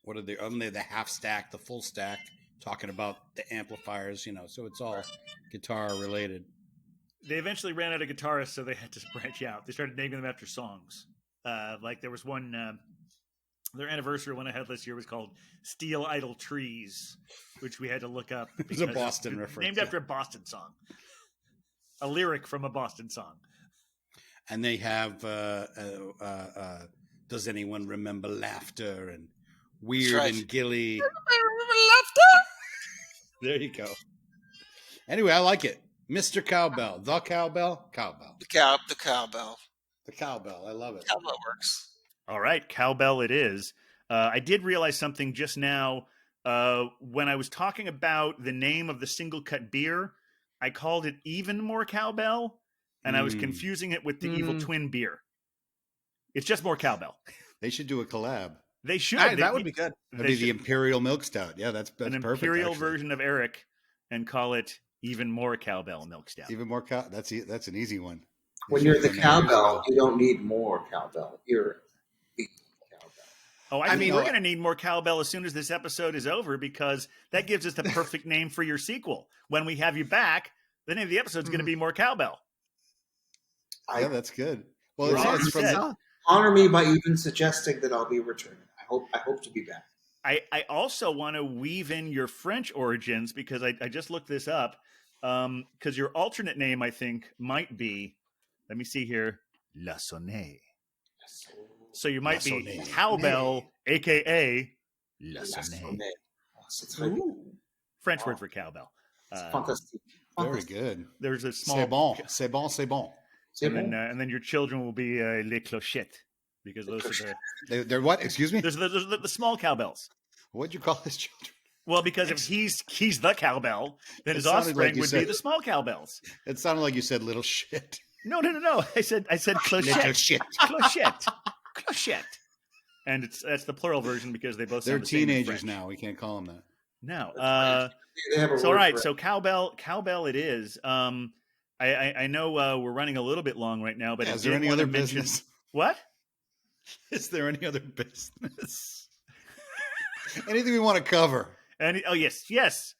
What are they? They have the half stack, the full stack, talking about the amplifiers. You know, so it's all guitar related. They eventually ran out of guitarists, so they had to branch out. They started naming them after songs. Like there was one, their anniversary one I had this year was called "Steel Idle Trees," which we had to look up. It's a because Boston reference, named yeah. after a Boston song, a lyric from a Boston song. And they have Does Anyone Remember Laughter? And weird right. and gilly. There you go. Anyway, I like it. Mr. Cowbell. The Cowbell? Cowbell. The cowbell. The Cowbell. I love it. Cowbell works. All right, Cowbell it is. I did realize something just now. When I was talking about the name of the single cut beer, I called it Even More Cowbell, and I was confusing it with the Evil Twin beer. It's just more cowbell. They should do a collab. They should. That would be good. That'd be the Imperial Milk Stout. Yeah, that's an perfect. imperial actually. version of Eric, and call it Even More Cowbell Milk Stout. Even more cow. That's an easy one. When you're the cowbell, you don't need more cowbell. You're the cowbell. Oh, I mean, we're going to need more cowbell as soon as this episode is over, because that gives us the perfect name for your sequel. When we have you back, the name of the episode is going to be More Cowbell. Yeah, that's good. Well, it's from honor me by even suggesting that I'll be returning. I hope to be back. I also want to weave in your French origins, because I just looked this up, because your alternate name, I think, might be, let me see here, La Sonne. So you might be Cowbell, a.k.a. La Sonne. French word for cowbell. Fantastic. very good. There's a small... C'est bon. And then your children will be Les Clochettes, because those are They're what? Excuse me? there's the small cowbells. What'd you call his children? Well, because if he's the cowbell, then his sounded like offspring you would be said- the small cowbells. It sounded like you said little shit. No. I said clochette. Little shit. Clochette. And that's the plural version, because they both They're sound the same in teenagers French. now. We can't call them that. No. They have a So all word right. for So cowbell it is. I know we're running a little bit long right now, but Is there any other business? What? Is there any other business? Anything we want to cover? Yes.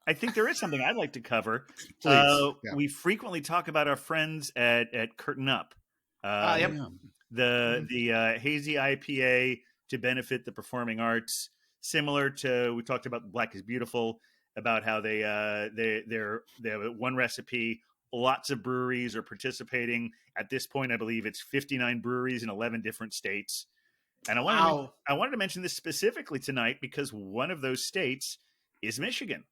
I think there is something I'd like to cover. Please. Yeah. We frequently talk about our friends at Curtain Up. Yep. The hazy IPA to benefit the performing arts, similar to, we talked about Black is Beautiful, about how they have one recipe. Lots of breweries are participating. At this point, I believe it's 59 breweries in 11 different states. And I wanted to mention this specifically tonight, because one of those states is Michigan.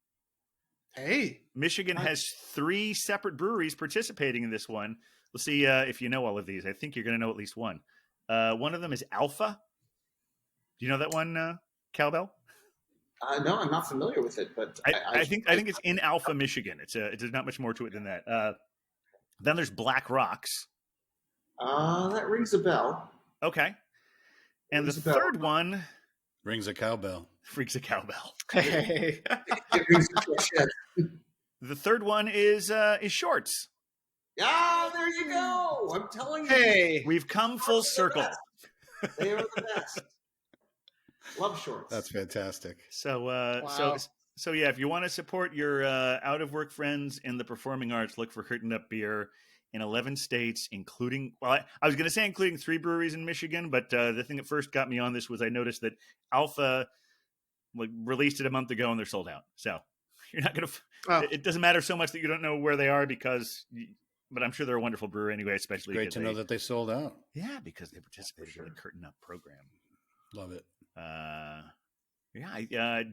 Hey. Michigan has 3 separate breweries participating in this one. We'll see if you know all of these. I think you're going to know at least one. One of them is Alpha. Do you know that one, Cowbell? No, I'm not familiar with it, but I think it's in Alpha, Michigan. There's not much more to it than that. Then there's Black Rocks. that rings a bell. Okay. And the third one Rings a cowbell. freaks a cowbell. Hey. It rings a shit. The third one is Shorts. Ah, there you go. I'm telling you. Hey. We've come full circle. They are the best. Love shorts. That's fantastic. So Wow. so yeah, if you want to support your out of work friends in the performing arts, look for Curtain Up beer in 11 states, including, well, I was going to say including 3 breweries in Michigan, but the thing that first got me on this was I noticed that Alpha released it a month ago and they're sold out. So you're not going to, it doesn't matter so much that you don't know where they are, but I'm sure they're a wonderful brewer anyway, especially. Great to know that they sold out. Yeah, because they participated in the Curtain Up program. Love it.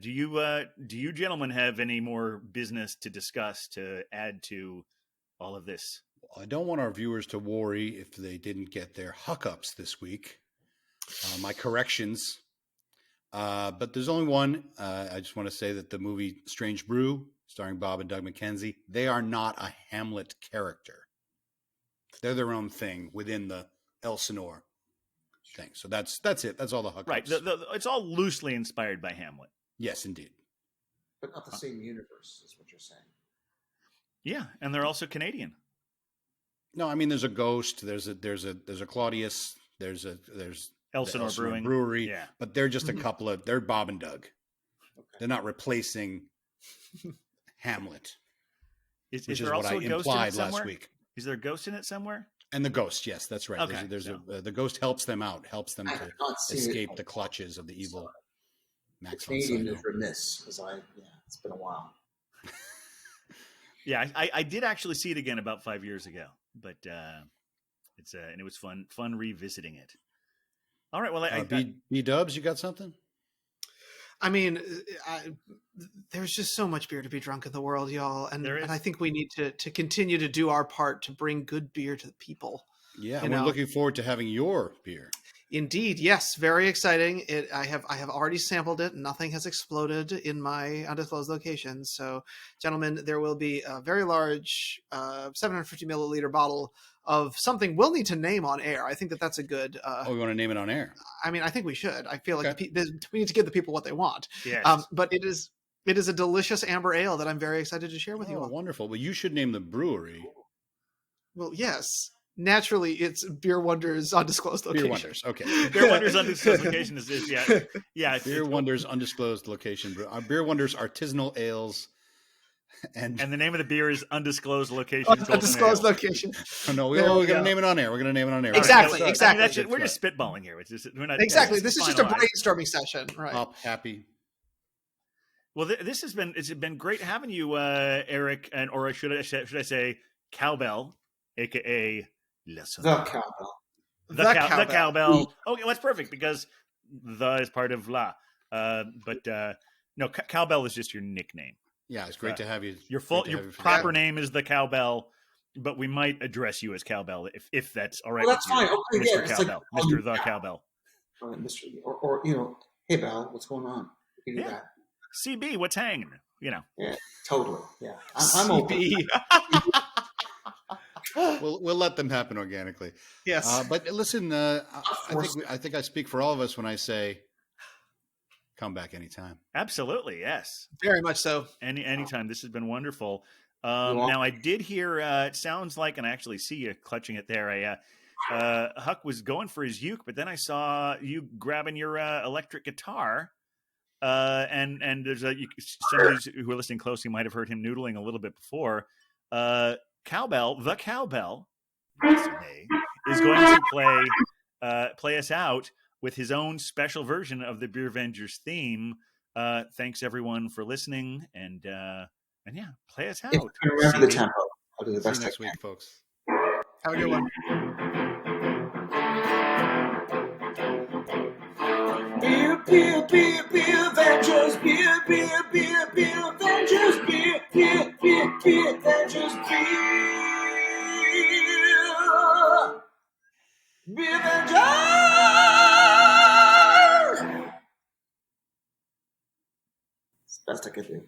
Do you gentlemen have any more business to discuss to add to all of this? I don't want our viewers to worry if they didn't get their hookups this week. My corrections. But there's only one. I just want to say that the movie Strange Brew, starring Bob and Doug McKenzie, they are not a Hamlet character. They're their own thing within the Elsinore thing. So that's it. That's all the hookups. Right. It's all loosely inspired by Hamlet. Yes, indeed. But not the same universe, is what you're saying. Yeah, and they're also Canadian. No, I mean there's a Ghost, there's a Claudius, there's Elsinore the Brewing Brewery, yeah. but they're just a couple of they're Bob and Doug. Okay. They're not replacing Hamlet, Is which is there what I also a ghost in implied it somewhere? last week. Is there a ghost in it somewhere? And the Ghost, yes, that's right. Okay, The Ghost helps them out, helps them I to have not seen escape it. the The clutches of the evil Max von Canadian Sydow. is remiss because it's been a while. Yeah, I did actually see it again about 5 years ago, but and it was fun revisiting it. All right, well, B Dubs, you got something? I mean, there's just so much beer to be drunk in the world, y'all, and I think we need to continue to do our part to bring good beer to the people. Yeah, we're looking forward to having your beer. Indeed, yes, very exciting. I have already sampled it. Nothing has exploded in my undisclosed location. So, gentlemen, there will be a very large 750 milliliter bottle of something we'll need to name on air. I think that's a good. We want to name it on air. I mean, I think we should. I feel like we need to give the people what they want. Yes. But it is a delicious amber ale that I'm very excited to share with you all. Wonderful. Well, you should name the brewery. Well, yes. Naturally, it's Beer Wonders Undisclosed Location. Beer Wonders, okay. Beer Wonders Undisclosed Location is yeah. Beer Wonders Undisclosed Location. Beer Wonders Artisanal Ales. And the name of the beer is Undisclosed Location. Undisclosed Location. Oh, no, we're going to name it on air. We're going to name it on air. Exactly, right. exactly. I mean, we're just spitballing here. We're not, exactly. This is just a brainstorming session, right? Up, happy. Well, it's been great having you, Eric, or should I say Cowbell, aka The Cowbell. The Cowbell. Okay, well, that's perfect because the is part of la. But no, Cowbell is just your nickname. Yeah, it's great to have you. Your proper name is the Cowbell, but we might address you as Cowbell if that's all right. Well, that's fine. Okay, Mr. yeah, Cowbell, like, Mr. The Cowbell. Mr. Or hey Bell, what's going on? You can do that. CB, what's hanging? Yeah, totally. Yeah, I'm open. We'll let them happen organically. Yes. But listen, I think I speak for all of us when I say, come back anytime. Absolutely, yes. Very much so. Anytime. This has been wonderful. Now, I did hear, it sounds like, and I actually see you clutching it there. Huck was going for his uke, but then I saw you grabbing your electric guitar. And there's some of these who are listening closely might have heard him noodling a little bit before. Cowbell, the Cowbell, is going to play us out with his own special version of the Beer Vengers theme. Thanks everyone for listening, and yeah, play us out. Remember the tempo. I'll do the best next week, folks. Have a good one. Beer, beer, beer, beer, Vengers, beer, beer, beer, beer, Vengers, beer, beer, beer, beer, Vengers, beer, beer, Vengers. It's the best I could do.